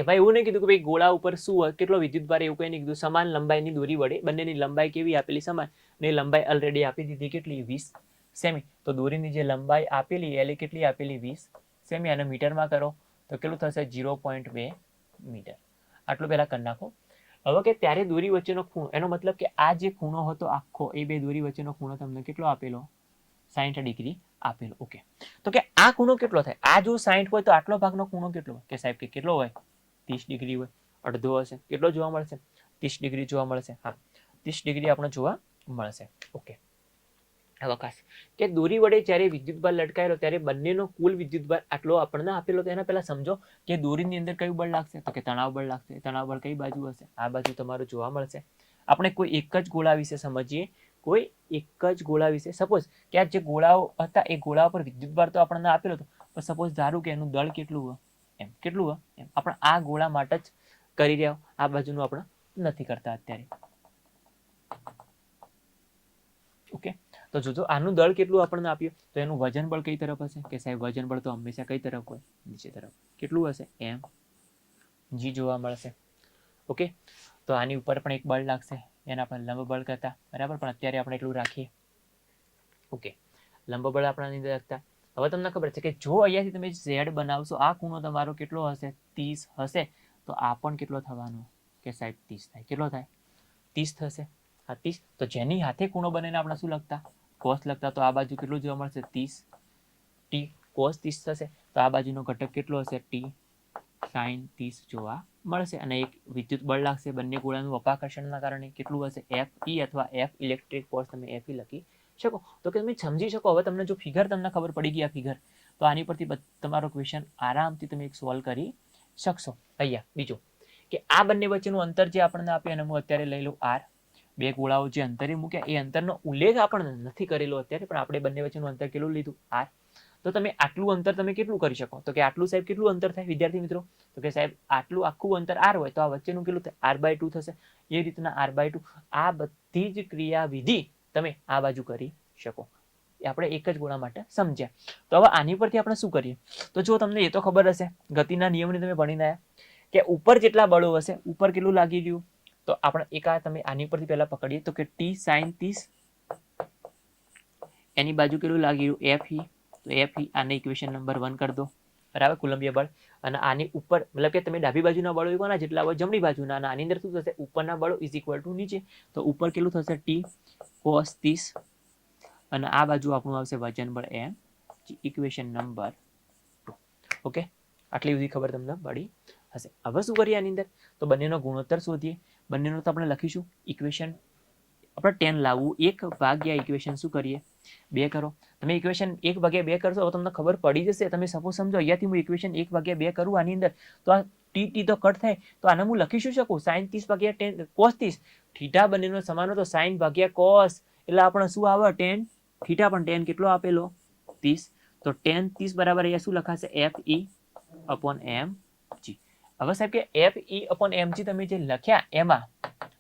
એમાં એવું નહીં કીધું કે ભાઈ ગોળા ઉપર શું હોય, કેટલો વિદ્યુતભાર, એવું કંઈ નહીં કીધું. સમાન લંબાઈની દોરી વડે, બંનેની લંબાઈ કેવી આપેલી સમાન, ને લંબાઈ ઓલરેડી આપી દીધી કેટલી, 20 સેમી. તો દોરીની જે લંબાઈ આપેલી એ કેટલી આપેલી, 20 સેમી. અને મીટરમાં કરો તો કેટલું થશે, 0.2 મીટર. આટલું પહેલા કરી નાખો. હવે કે ત્યારે દોરી વચ્ચેનો ખૂણો, એનો મતલબ કે આ જે ખૂણો હતો આખો, એ બે દોરી વચ્ચેનો ખૂણો તમને કેટલો આપેલો, 60 ડિગ્રી આપેલો. ઓકે, તો કે આ ખૂણો કેટલો થાય, આ જો 60 હોય તો આટલો ભાગનો ખૂણો કેટલો હોય, કે સાહેબ કે કેટલો હોય, 30 ડિગ્રી હોય. અડધો હશે, કેટલો જોવા મળશે, 30 ડિગ્રી જોવા મળશે. હા, 30 ડિગ્રી આપણે જોવા મળશે. ઓકે, અવકાશ કે દોરી વડે જ્યારે વિદ્યુતભાર લટકાયેલો ત્યારે બંનેનો કુલ વિદ્યુતભાર આટલો આપણને આપેલો. તો એના પહેલા સમજો કે દોરીની અંદર કયું બળ લાગશે, તો કે તણાવ બળ લાગશે. તણાવ બળ કઈ બાજુ હશે, આ બાજુ તમારું જોવા મળશે. આપણે કોઈ એક જ ગોળા વિશે સમજીએ, કોઈ એક જ ગોળા વિશે. સપોઝ કે આ જે ગોળાઓ હતા એ ગોળા પર વિદ્યુતભાર તો આપણને આપેલો હતો, પણ સપોઝ ધારું કે એનું દળ કેટલું હોય, એમ કેટલું હોય એમ આપણે આ ગોળા માટે જ કરી રહ્યા, આ બાજુનું આપણે નથી કરતા અત્યારે. ઓકે, તો જોજો આનું દળ કેટલું આપણને આપ્યું, તો એનું વજન બળ કઈ તરફ હશે, કે સાહેબ વજન બળ તો હંમેશા કઈ તરફ હોય, નીચે તરફ. કેટલું હશે, એમ જી જોવા મળશે. ઓકે, તો આની ઉપર પણ એક બળ લાગશે, એને આપણે લંબ બળ કરતા, બરાબર, પણ અત્યારે આપણે એટલું રાખીએ. ઓકે, લંબ બળ આપણા અંદર રાખતા. હવે તમને ખબર છે કે જો અહીંયાથી તમે ઝેડ બનાવશો, આ ખૂણો તમારો કેટલો હશે, 30 હશે, તો આ પણ કેટલો થવાનો, કે સાહેબ 30 થાય. કેટલો થાય, 30 થશે. હા, 30. તો જેની હાથે ખૂણો બને આપણે શું લખતા, કોસ લખતા. તો આ બાજુ કેટલું જોવા મળશે, 30 ટી કોસ 30 થશે. તો આ બાજુનો ઘટક કેટલો હશે, ટી સાઇન 30 જોવા મળશે. અને એક વિદ્યુત બળ લાગશે બંને ગોળાનું અપાકર્ષણના કારણે, કેટલું હશે, એફ ઈ અથવા એફ ઇલેક્ટ્રિક ફોર્સ તમે એફ ઈ લખી શકો. તો કે તમે સમજી શકો. હવે તમને જો ફિગર તમને ખબર પડી ગઈ આ ફિગર, તો આની પરથી તમારો ક્વેશ્ચન આરામથી તમે સોલ્વ કરી શકશો. અહીંયા બીજું કે આ બંને વચ્ચેનું અંતર જે આપણને આપ્યું એને હું અત્યારે લઈ લઉં આર. બે ગોળાઓ જે અંતરે મૂક્યા એ અંતરનો ઉલ્લેખ આપણને નથી કરેલો અત્યારે, પણ આપણે બંને વચ્ચેનું અંતર કેટલું લીધું, આર. તો તમે આટલું અંતર તમે કેટલું કરી શકો, તો કે આટલું સાહેબ કેટલું અંતર થાય વિદ્યાર્થી મિત્રો, તો કે સાહેબ આટલું આખું અંતર આર હોય તો આ વચ્ચેનું કેટલું થાય, r/2 થશે. એ રીતના r/2. આ બધી જ ક્રિયાવિધિ તમે આ બાજુ કરી શકો. એ આપણે એક જ ગોળા માટે સમજ્યા. તો હવે આની પરથી આપણે શું કરીએ, તો જો તમને એ તો ખબર હશે, ગતિના નિયમને તમે ભણીને આવ્યા કે ઉપર જેટલા બળો હશે, ઉપર કેટલું લાગી રહ્યું, તો આપણે એક આ તમે આની પરથી પહેલા પકડીએ તો કે ટી સાઇન 30, એની બાજુ કેટલું લાગી રહ્યું, એફ ઈ. તો એફ ઈ આને ઇક્વેશન નંબર 1 કરી દો, બરાબર, કુલંબીય બળ. અને આની ઉપર મતલબ કે તમે ડાબી બાજુના બળો કોના જેટલા હોય, જમણી બાજુના. અને આની અંદર શું થશે, ઉપરના બળો ઇઝ ઇક્વલ ટુ નીચે. તો ઉપર કેટલું થશે, ટી કોસ 30, અને આ બાજુ આપણું આવશે વજન બળ એમ, ઇક્વેશન નંબર 2. ઓકે, આટલી બધી ખબર તમને પડી હશે. હવે શું કરીએ આની અંદર, તો બંનેનો ગુણોત્તર શોધીએ. બંનેનો તો આપણે લખીશું ઇક્વેશન, આપણે 10 લાવવું, 1 ભાગ્યા ઇક્વેશન શું કરીએ, 2 કરો. તમે ઇક્વેશન 1 ભાગ્યા 2 કરશો, હવે તમને ખબર પડી જશે. તમે સપોઝ સમજો અહીંયાથી હું ઇક્વેશન 1 ભાગ્યા 2 કરું આની અંદર, તો આ ટી ટી તો કટ થાય, તો આને હું લખી શું શકું, સાઇન 30 ભાગ્યા 10 કોસ 30. થીટા બંનેનો સમાન હોય તો સાઇન ભાગ્યા કોસ એટલે આપણે શું આવે, 10 થીટા. પણ 10 કેટલો આપેલો, 30. તો tan 30 બરાબર અહીંયા શું લખાશે, એફ ઈ અપોન એમ જી. હવે સાહેબ કે એફ ઈ અપોન એમ જી તમે જે લખ્યા એમાં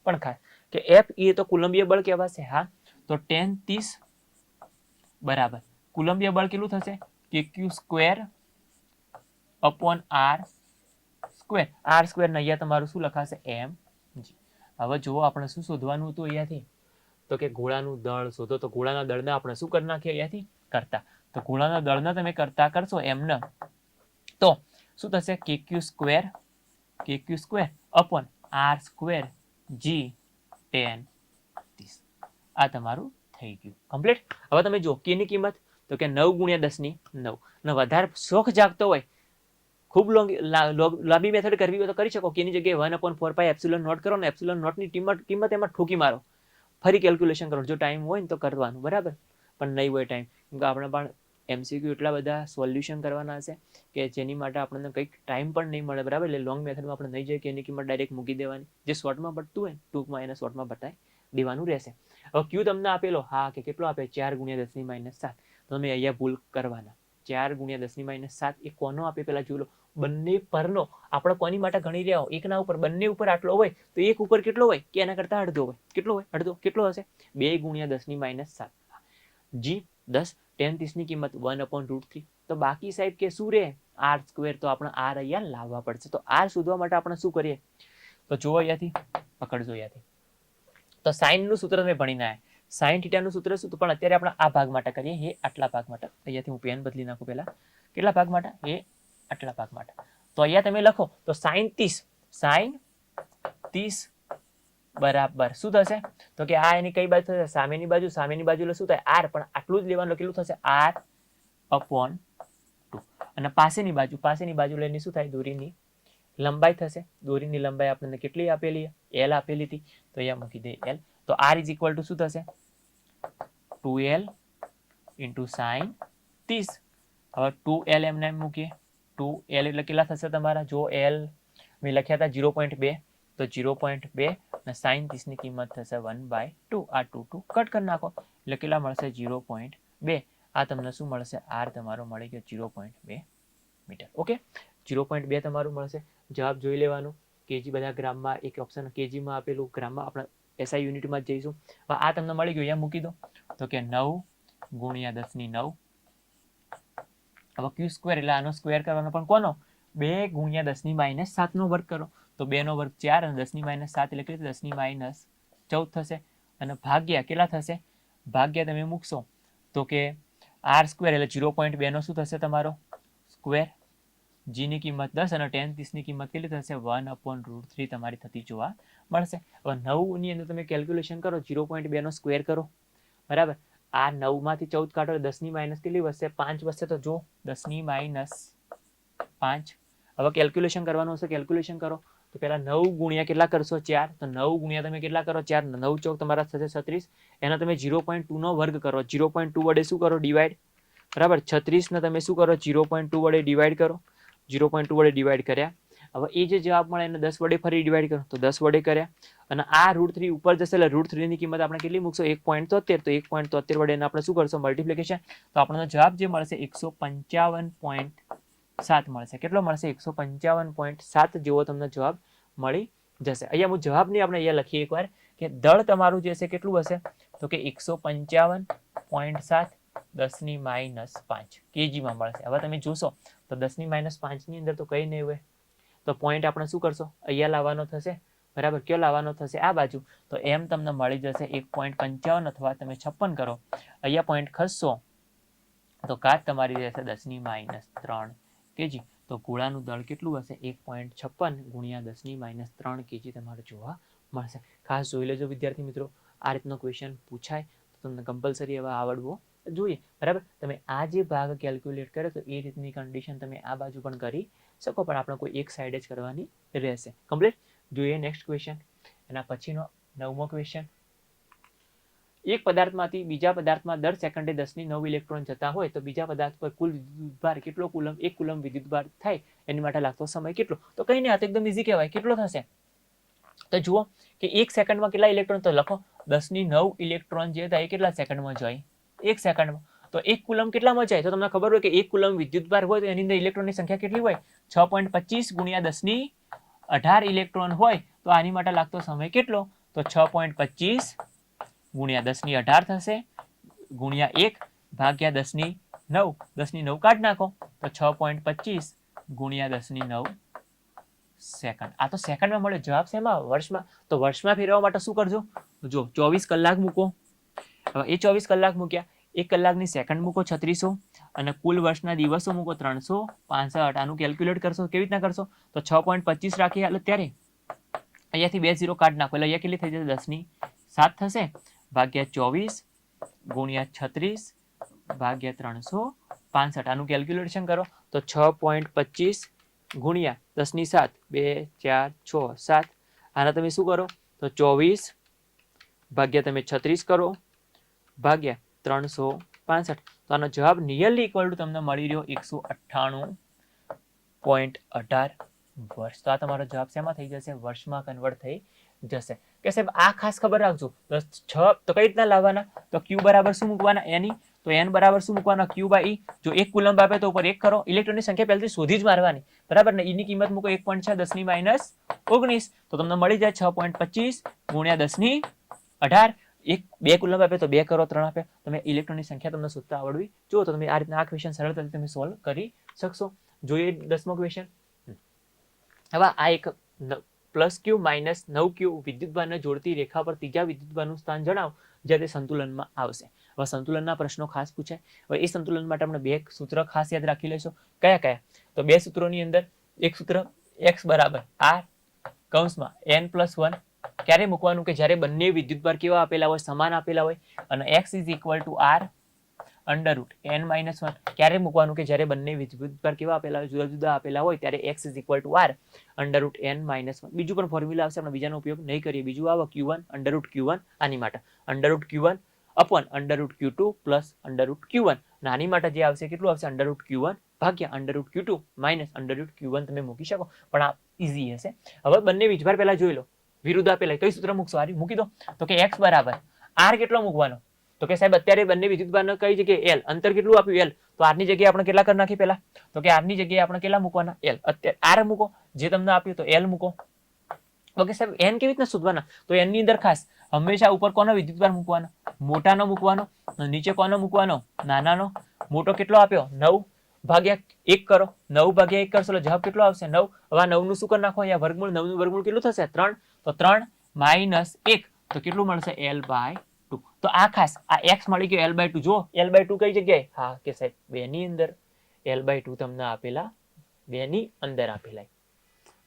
પણ ખાસ કે એફ ઈ તો કુલંબીય બળ કહેવાશે. હા, તો tan 30 બરાબર કુલંબીય બળ કેટલું થશે, kq square upon r square. r square ને અહીંયા તમારું શું લખાશે, એમ જી. હવે જુઓ આપણે શું શોધવાનું હતું અહીંયાથી, તો કે ગોળાનું દળ શોધો. તો ગોળાના દળને આપણે શું કરી નાખીએ અહીંયાથી કરતા. તો ગોળાના દળને તમે કરતા કરશો એમને, તો શું થશે, kq square upon r square જી tan 30. આ તમારું થઈ ગયું કમ્પ્લીટ. હવે તમે જો કે ની કિંમત, તો કે 9 ગુણ્યા 10 ની 9. ને વધારે શોખ જાગતો હોય, ખૂબ લાંબી મેથડ કરવી હોય તો કરી શકો. કે ની જગ્યાએ 1/4 એપ્સિલોન નોટ કરો ને એપ્સિલોન નોટની કિંમત એમાં ઠોકી મારો, ફરી કેલ્ક્યુલેશન કરો. જો ટાઈમ હોય ને તો કરવાનું, બરાબર, પણ નહીં હોય ટાઈમ, કેમ કે આપણે પણ MCQ એટલા બધા સોલ્યુશન કરવાના હશે કે જેની માટે આપણને કંઈક ટાઈમ પણ નહીં મળે, બરાબર. એટલે લોંગ મેથડમાં આપણે નહીં જઈએ કે એની કિંમત ડાયરેક્ટ મૂકી દેવાની. જે શોર્ટમાં પડતું હોય ટૂંકમાં એને શોર્ટમાં બતાવી દેવાનું રહેશે. હવે ક્યુ તમને આપેલો, હા કે કેટલો આપે, 4 ગુણ્યા 10 ની -7. તો તમે અહીંયા ભૂલ કરવાના, 4 ગુણ્યા 10 ની -7 એ કોનો આપે પેલા જોઈ લો. બંને પરનો આપણે કોની માટે ગણી રહ્યા હોય, એકના ઉપર બંને ઉપર આટલો હોય તો એક ઉપર કેટલો હોય કે એના કરતા અડધો હોય. કેટલો હોય? અડધો. કેટલો હશે? 2 × 10⁻7. જી 10 tan 30 ની કિંમત 1/√3. તો બાકી સાહેબ કે શું રહે? r². તો આપણે r અહીંયા લાવવા પડશે. તો r શોધવા માટે આપણે શું કરીએ? તો જુઓ અહીંયાથી, પકડજો અહીંયાથી. તો સાઇન નું સૂત્ર તમે ભણીને આવ્યા. સાઇન થીટાનું સૂત્ર શું? તો પણ અત્યારે આપણે આ ભાગ માટે કરીએ, એ આટલા ભાગ માટે. અહીંયાથી હું પેન બદલી નાખું પહેલા. કેટલા ભાગ માટે? એ આટલા ભાગ માટે. તો અહીંયા તમે લખો તો sin 30, sin 30 બરાબર શું થશે? તો કે આ એની કઈ બાજુ થશે? સામેની બાજુ. સામેની બાજુ એટલે શું થાય? r. પણ આટલું જ લેવાનું. કેટલું થશે? r/2. અને પાસેની બાજુ. પાસેની બાજુ લઈને શું થાય? દોરીની લંબાઈ થશે. દોરીની લંબાઈ આપણને કેટલી આપેલી? l આપેલી હતી. તો અહીંયા મૂકી દે l. તો r = શું થશે? 2l × sin 30. હવે 2l એમને એમ મૂકીએ. 2l એટલે કેટલા થશે તમારા? જો l મેં લખ્યા હતા 0.2, તો 0.2 અને sin 30 ની કિંમત થશે 1/2. આ 2 કટ કરી નાખો એટલે કેટલા મળશે? 0.2. આ તમને શું મળશે? r તમારો મળી ગયો 0.2 મીટર. ઓકે, 0.2 તમારું મળશે. જવાબ જોઈ લેવાનું. કેજી બધા ગ્રામમાં, એક ઓપ્શન કેજીમાં આપેલું, ગ્રામમાં આપણે એસઆઈ યુનિટમાં જ જઈશું. હવે આ તમને મળી ગયું, અહીંયા મૂકી દો. તો કે 9 × 10⁹. હવે q² એટલે આનો સ્ક્વેર કરવાનો, પણ કોનો? 2 × 10⁻7 નો વર્ગ કરો. તો 2 નો વર્ગ 4 અને 10⁻7 એટલે કેટલી? 10⁻14 થશે. અને ભાગ્યા કેટલા થશે? ભાગ્યા તમે મૂકશો તો કે r² એટલે 0.2 નો શું થશે તમારો? સ્ક્વેર. g ની કિંમત 10 અને tan 30 ની કિંમત કેટલી થશે? 1/√3 તમારી થતી જોવા મળશે. હવે 9 ની અંદર તમે કેલ્ક્યુલેશન કરો, 0.2 નો સ્ક્વેર કરો. બરાબર. આ 9 માંથી 14 કાઢો, 10 ની માઇનસ કેટલી વધશે? 5 વધશે. તો જો 10 - 5. હવે કેલ્ક્યુલેશન કરવાનું હશે. કેલ્ક્યુલેશન કરો તો પહેલા 9 ગુણ્યા કેટલા કરશો? 4. તો 9 ગુણ્યા તમે કેટલા કરો? 4. 9 ચોક તમારા થશે 36. એના તમે 0.2 નો વર્ગ કરો. 0.2 વડે શું કરો? ડિવાઈડ. બરાબર. 36 ને તમે શું કરો? 0.2 વડે ડિવાઈડ કરો. 0.2 વડે ડિવાઈડ કર્યા. હવે એ જે જવાબ મળે એને 10 વડે ફરી ડિવાઈડ કરો. તો 10 વડે કર્યા. અને આ √3 ઉપર જશે એટલે √3 ની કિંમત આપણે કેટલી મૂકશો? 1.73. તો 1.73 વડે એને આપણે શું કરશો? મલ્ટિપ્લિકેશન. તો આપણને જવાબ જે મળશે 155.7 મળશે. કેટલો મળશે? 155.7 જેવો તમને જવાબ મળી જશે. અહીંયા હું જવાબ નહીં, આપણે અહીંયા લખીએ એકવાર કે દળ તમારું જે છે કેટલું હશે? તો કે 155.7 10⁻5 કેજીમાં મળશે. હવે તમે જોશો તો 10⁻5 ની અંદર તો કઈ નહીં હોય. તો પોઈન્ટ આપણે શું કરશો? અહીંયા લાવવાનો થશે. બરાબર. કયો લાવવાનો થશે? આ બાજુ. તો એમ તમને મળી જશે 1.55 અથવા તમે 56 કરો. અહીંયા પોઈન્ટ ખસશો તો કાચ તમારી રહેશે 10⁻3 કેજી. તો ગોળાનું દળ કેટલું હશે? 1.56 × 10⁻3 કેજી તમારે જોવા મળશે. ખાસ જોઈ લેજો વિદ્યાર્થી મિત્રો, આ રીતનો ક્વેશ્ચન પૂછાય તો તમને કમ્પલસરી એવા આવડવો જોઈએ. બરાબર. તમે આ જે ભાગ કેલ્ક્યુલેટ કરો તો એ રીતની કન્ડિશન તમે આ બાજુ પણ કરી શકો, પણ આપણે કોઈ એક સાઈડ જ કરવાની રહેશે. કમ્પ્લીટ. જોઈએ નેક્સ્ટ ક્વેશ્ચન. એના પછીનો 9મો ક્વેશ્ચન. એક પદાર્થમાંથી બીજા પદાર્થમાં દર સેકન્ડે 10⁹ ઇલેક્ટ્રોન જતા હોય તો બીજા પદાર્થ પર કુલ વિદ્યુતભાર કેટલો કુલમ? 1 કુલમ વિદ્યુતભાર થાય એની માટે લાગતો સમય કેટલો? તો કઈ નહીં, આ તો એકદમ ઈઝી કહેવાય. કેટલો થશે? તો જુઓ કે 1 સેકન્ડમાં કેટલા ઇલેક્ટ્રોન? તો લખો 10⁹ ઇલેક્ટ્રોન જે થાય એ કેટલા સેકન્ડમાં જાય? 1 સેકન્ડમાં. તો 1 કુલમ કેટલામાં જાય? તો તમને ખબર હોય કે 1 કુલમ વિદ્યુતભાર હોય તો એની અંદર ઇલેક્ટ્રોનની સંખ્યા કેટલી હોય? 6.25 × 10⁸ ઇલેક્ટ્રોન હોય તો આની માટે લાગતો સમય કેટલો? તો 6.25 × 10⁸ થશે ગુણ્યા 1 ભાગ્યા 10⁹. 10⁹ કાઢી નાખો તો 6.25 × 10⁹ સેકન્ડ. આ તો સેકન્ડમાં મળે. જવાબ શેમાં? વર્ષમાં. તો વર્ષમાં ફેરવવા માટે શું કરજો? જો 24 કલાક મૂકો. હવે એ 24 કલાક મૂક્યા. 1 કલાકની સેકન્ડ મૂકો 3600 અને કુલ વર્ષના દિવસો મૂકો 365. આનું કેલ્ક્યુલેટ કરશો. કેવી રીતના કરશો? તો 6.25 રાખીએ એટલે ત્યારે અહીંયાથી 2 0 કાઢી નાખો એટલે અહીંયા કેટલી થઈ જશે? 10⁷ થશે ભાગ્યા 24 ગુણ્યા 36 ભાગ્યા 365. આનું કેલ્ક્યુલેશન કરો તો 6.25 ગુણ્યા 10⁷ 2 4 6 7. આના તમે શું કરો? તો 24 ભાગ્યા તમે 36 કરો ભાગ્યા 365. તો આનો જવાબ નિયરલી ઇક્વલ ટુ તમને મળી રહ્યો 198.18 વર્ષ. તો આ તમારો જવાબ શેમાં થઈ જશે? વર્ષમાં કન્વર્ટ થઈ જશે. કે સાહેબ આ ખાસ ખબર રાખજો. તો 6 તો કઈ રીતના લાવવાના? તો q બરાબર શું મૂકવાના? એની તો n બરાબર શું મૂકવાનો q બાય e. જો 1 કુલમ્બ આપે તો ઉપર 1 કરો. ઇલેક્ટ્રોનની સંખ્યા પહેલાથી શોધી જ મારવાની, બરાબર ને. e ની કિંમત મૂકો 1.6 10 ની -19 તો તમને મળી જાય 6.25 ગુણ્યા 10 ની 18. 2 કુલમ્બ આપે તો 2 કરો, 3 આપે. તમે ઇલેક્ટ્રોનની સંખ્યા તમને શોધતા આવડવી જો તો તમે આ રીતના આ ક્વેશ્ચન સરળતાથી તમે સોલ્વ કરી શકશો. જોઈએ 10મો ક્વેશ્ચન. હવે આ એક +q - 9q વિદ્યુતભારને જોડતી રેખા પર ત્રીજા વિદ્યુતભારનું સ્થાન જણાવો જ્યાં તે સંતુલનમાં આવશે. હવે સંતુલનના પ્રશ્નો ખાસ પૂછાય. હવે એ સંતુલન માટે આપણે બે સૂત્ર ખાસ યાદ રાખી લઈશું. કયા કયા? તો બે સૂત્રોની અંદર એક સૂત્ર x બરાબર r કૌંસમાં n+1 ક્યારે મૂકવાનું કે જ્યારે બંને વિદ્યુતભાર કેવા આપેલા હોય, સમાન આપેલા હોય. અને x = r √n-1 ક્યારે મૂકવાનું કે જ્યારે બંને વિદ્યુતભાર કેવા આપેલા હોય, જુદા જુદા આપેલા હોય ત્યારે x = r √n-1. બીજું પણ ફોર્મ્યુલા આવશે, આપણે બીજાનો ઉપયોગ નહીં કરીએ. બીજું આવે q1 √q1 આની માટે √q1 upon √q2 plus √q1. આની માટે જે આવશે કેટલું આવશે? √q1 ભાગ્યા √q2 - √q1 તમે મૂકી શકો, પણ આ ઈઝી હશે. હવે બંને વીજભાર પહેલા જોઈ લો, વિરુદ્ધ આપેલા કઈ સૂત્ર મૂકશો? આ મૂકી દો. તો કે x બરાબર r કેટલો મૂકવાનો? તો કે સાહેબ અત્યારે બંને વિદ્યુતભારનો કઈ જગ્યાએ l, અંતર કેટલું આપ્યું l, તો r ની જગ્યાએ આપણે કેટલા કરી નાખીએ પહેલા? તો કે r ની જગ્યાએ આપણે કેટલા મૂકવાના? l. અત્યારે r મૂકો જે તમને આપ્યું તો l મૂકો. ઓકે સાહેબ, n કેવી રીતના શોધવાના? તો n ની અંદર ખાસ હંમેશા ઉપર કોનો વિદ્યુતભાર મૂકવાનો? મોટાનો મૂકવાનો. નીચે કોનો મૂકવાનો? નાનાનો. મોટો કેટલો આપ્યો? 9 ભાગ્યા 1 કરો. 9 ભાગ્યા 1 કરશો એટલે જવાબ કેટલો આવશે? 9. હવે 9 નું શું કરી નાખો? અહીંયા વર્ગમૂળ. 9 નું વર્ગમૂળ કેટલું થશે? 3. તો 3 - 1 તો કેટલું મળશે? l/2. તો આ ખાસ આ x મળી ગયો l/2. જો l/2 કઈ જગ્યાએ? હા કે સાહેબ 2 ની અંદર. l/2 તમને આપેલા 2 ની અંદર આપેલા.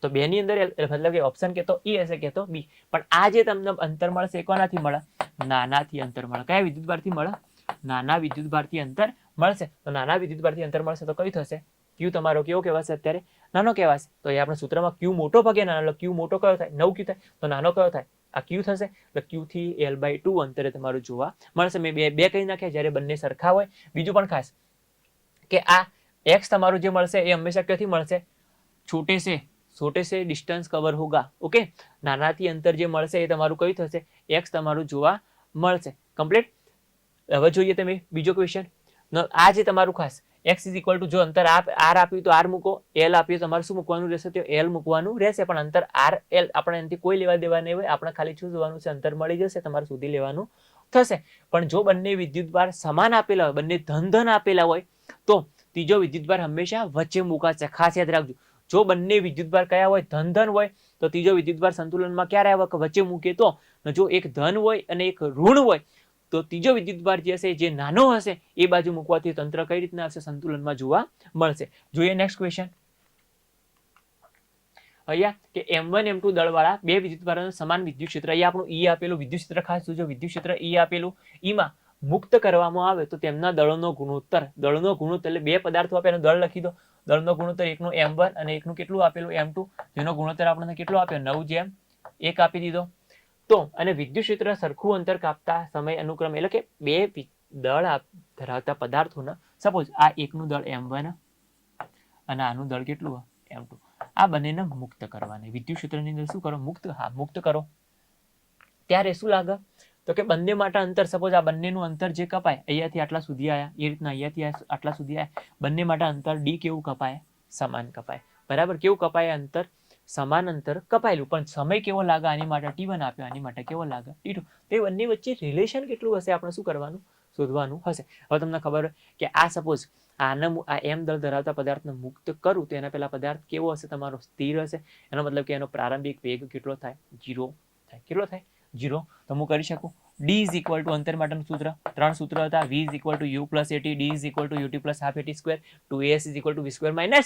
તો 2 ની અંદર મતલબ કે ઓપ્શન કે તો e હશે કે તો b. પણ આ જે તમને અંતર મળશે એ કોનાથી મળે? નાનાથી અંતર મળે. કયા વિદ્યુતભારથી મળે? નાના વિદ્યુતભારથી અંતર મળશે. તો નાના વિદ્યુતભારથી અંતર મળશે તો કઈ થશે? q તમારો કેવો કહેવાશે? અત્યારે નાનો કહેવાશે. તો એ આપણે સૂત્રમાં q મોટો ભાગે નાનો, q મોટો કયો થાય? 9q થાય. તો નાનો કયો થાય? આ q થશે. એટલે q થી l/2 અંતરે તમારું જોવા મળશે. મેં બે કહી નાખ્યા જ્યારે બંને સરખા હોય. બીજું પણ ખાસ કે આ x તમારું જે મળશે એ હંમેશા ક્યાંથી મળશે? छोटे से डिस्टेंस कवर होगा. ओके, નાનાથી અંતર જે મળશે એ તમારું કયું થશે? x તમારું જોવા મળશે. કમ્પ્લીટ. હવે જોઈએ તમે બીજો ક્વેશ્ચન. આ જે તમારું ખાસ x = જો અંતર r આપ્યું તો r મૂકો, l આપ્યું તો તમારે શું મૂકવાનું રહેશે? તો l મૂકવાનું રહેશે. પણ અંતર r l આપણે એનાથી કોઈ લેવા દેવા નહીં હોય. આપણે ખાલી શું જોવાનું છે? અંતર મળી જશે, તમારે શોધી લેવાનું થશે. પણ જો બંને વિદ્યુતભાર સમાન આપેલા હોય, બંને ધન આપેલા હોય તો ત્રીજો વિદ્યુતભાર હંમેશા વચ્ચે મુકાશે. ખાસ યાદ રાખજો. જો બંને વિદ્યુતભાર કયા હોય? ધન હોય તો ત્રીજો વિદ્યુતભાર સંતુલનમાં ક્યારે આવે? વચ્ચે મૂકે તો. જો એક ધન હોય અને એક ઋણ હોય તો ત્રીજો વિદ્યુતભાર જે હશે જે નાનો હશે એ બાજુ મૂકવાથી તંત્ર કઈ રીતના આવશે? સંતુલનમાં જોવા મળશે. જોઈએ નેક્સ્ટ ક્વેશ્ચન. અહીંયા કે m1 m2 દળવાળા બે વિદ્યુતભારોનું સમાન વિદ્યુત ક્ષેત્ર. અહીંયા આપણું E આપેલું વિદ્યુત ક્ષેત્ર ખાસ જોજો. વિદ્યુત ક્ષેત્ર E આપેલું. ઈમાં મુક્ત કરવામાં આવે તો તેમના દળોનો ગુણોત્તર. દળનો ગુણોત્તર એટલે બે પદાર્થો આપે એનો દળ લખી દો. દળનો ગુણોત્તર એકનું m1 અને એકનું કેટલું આપેલું? m2. જેનો ગુણોત્તર આપણને કેટલો આપ્યો? 9:1 આપી દીધો. તો અને વિદ્યુત ક્ષેત્ર સરખું અંતર કાપતા સમય અનુક્રમે એટલે કે બે દળ ધરાવતા પદાર્થોના સપોઝ આ એકનું દળ m1 અને આનું દળ કેટલું? m2. આ બંનેને મુક્ત કરવાની. વિદ્યુત ક્ષેત્રની અંદર શું કરો? મુક્ત. હા, મુક્ત કરો. ત્યારે શું લાગે? તો કે બંને માટે અંતર સપોઝ આ બંનેનું અંતર જે કપાય અહીંયાથી આટલા સુધી આવ્યા એ રીતના અહીંયાથી આટલા સુધી આવ્યા. બંને માટે અંતર d કેવું કપાય? સમાન કપાય. બરાબર. કેવું કપાય અંતર? સમાન અંતર કપાયેલું. પણ સમય કેવો લાગે? આની માટે t1 આપ્યો, આની માટે કેવો લાગે? t2. તે બંને વચ્ચે રિલેશન કેટલું હશે? આપણે શું કરવાનું? શોધવાનું હશે. હવે તમને ખબર હોય કે આ સપોઝ આ m દળ ધરાવતા પદાર્થને મુક્ત કરું તો એના પહેલા પદાર્થ કેવો હશે? તમારો સ્થિર હશે. એનો મતલબ કે એનો પ્રારંભિક વેગ કેટલો થાય? 0 થાય. કેટલો થાય? 0. તો હું કરી શકું d = અંતર માટેનું સૂત્ર. 3 સૂત્ર હતા. v = u + at, d = ut + ½ at², 2as = v²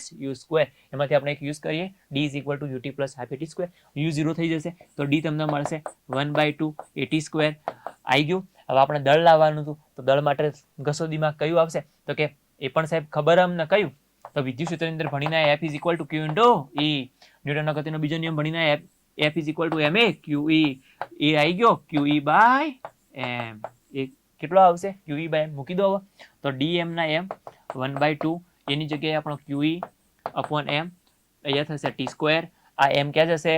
- u². એમાંથી આપણે એક યુઝ કરીએ. d = ut + ½ at². u 0 થઈ જશે તો d તમને મળશે 1/2 at². આવી ગયું. હવે આપણે દળ લાવવાનું હતું તો દળ માટે ઘસોદીમાં કયું આવશે? તો કે એ પણ સાહેબ ખબર અમને કયું? તો વિદ્યુત ક્ષેત્રની અંદર ભણીને f = q × e. ન્યૂટનનો ગતિનો બીજો નિયમ ભણીને f = ma qe. એ આવી ગયો QE/m. એ કેટલો આવશે? QE/m મૂકી દો. હવે તો dm ના m 1/2 એની જગ્યાએ આપણો QE/m અહીંયા થશે t². આ m ક્યાં જશે?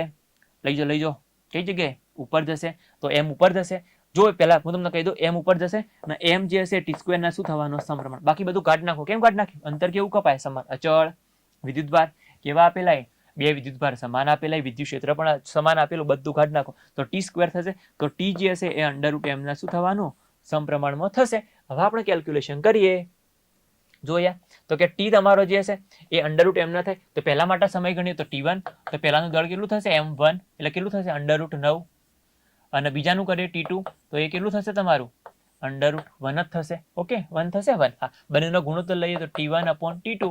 લઈ જાઓ કઈ જગ્યાએ? ઉપર જશે. તો m ઉપર જશે જો પહેલા હું તમને કહી દઉં એમ ઉપર જશે અને એમ જે હશે ટી સ્ક્વેર ના શું થવાનો સમપ્રમાણ, બાકી બધું કાઢ નાખો. કેમ કાઢ નાખ્યું? અંતર કેવું કપાય? સમાન. અચળ વિદ્યુતભાર કેવા આપેલા? બે વિદ્યુતભાર સમાન આપેલા, વિદ્યુત ક્ષેત્ર પણ સમાન આપેલું, બધું કાઢ નાખો તો ટી સ્ક્વેર થશે. તો ટી જે હશે એ અંડર રૂટ એમ ના શું થવાનું? સમપ્રમાણમાં થશે. હવે આપણે કેલ્ક્યુલેશન કરીએ. જોયા તો કે ટી તમારો જે હશે એ અંડર રૂટ એમ ના થાય તો પહેલા માટે સમય ગણીએ તો T1, તો પહેલાનું દળ કેટલું થશે? M1 એટલે કેટલું થશે? Under route 9. અને બીજાનું કરીએ T2 તો એ કેટલું થશે તમારું? અંડર રૂટ 1 જ થશે. ઓકે 1 થશે 1. હા, બંનેનો ગુણોત્તર લઈએ તો T1 upon T2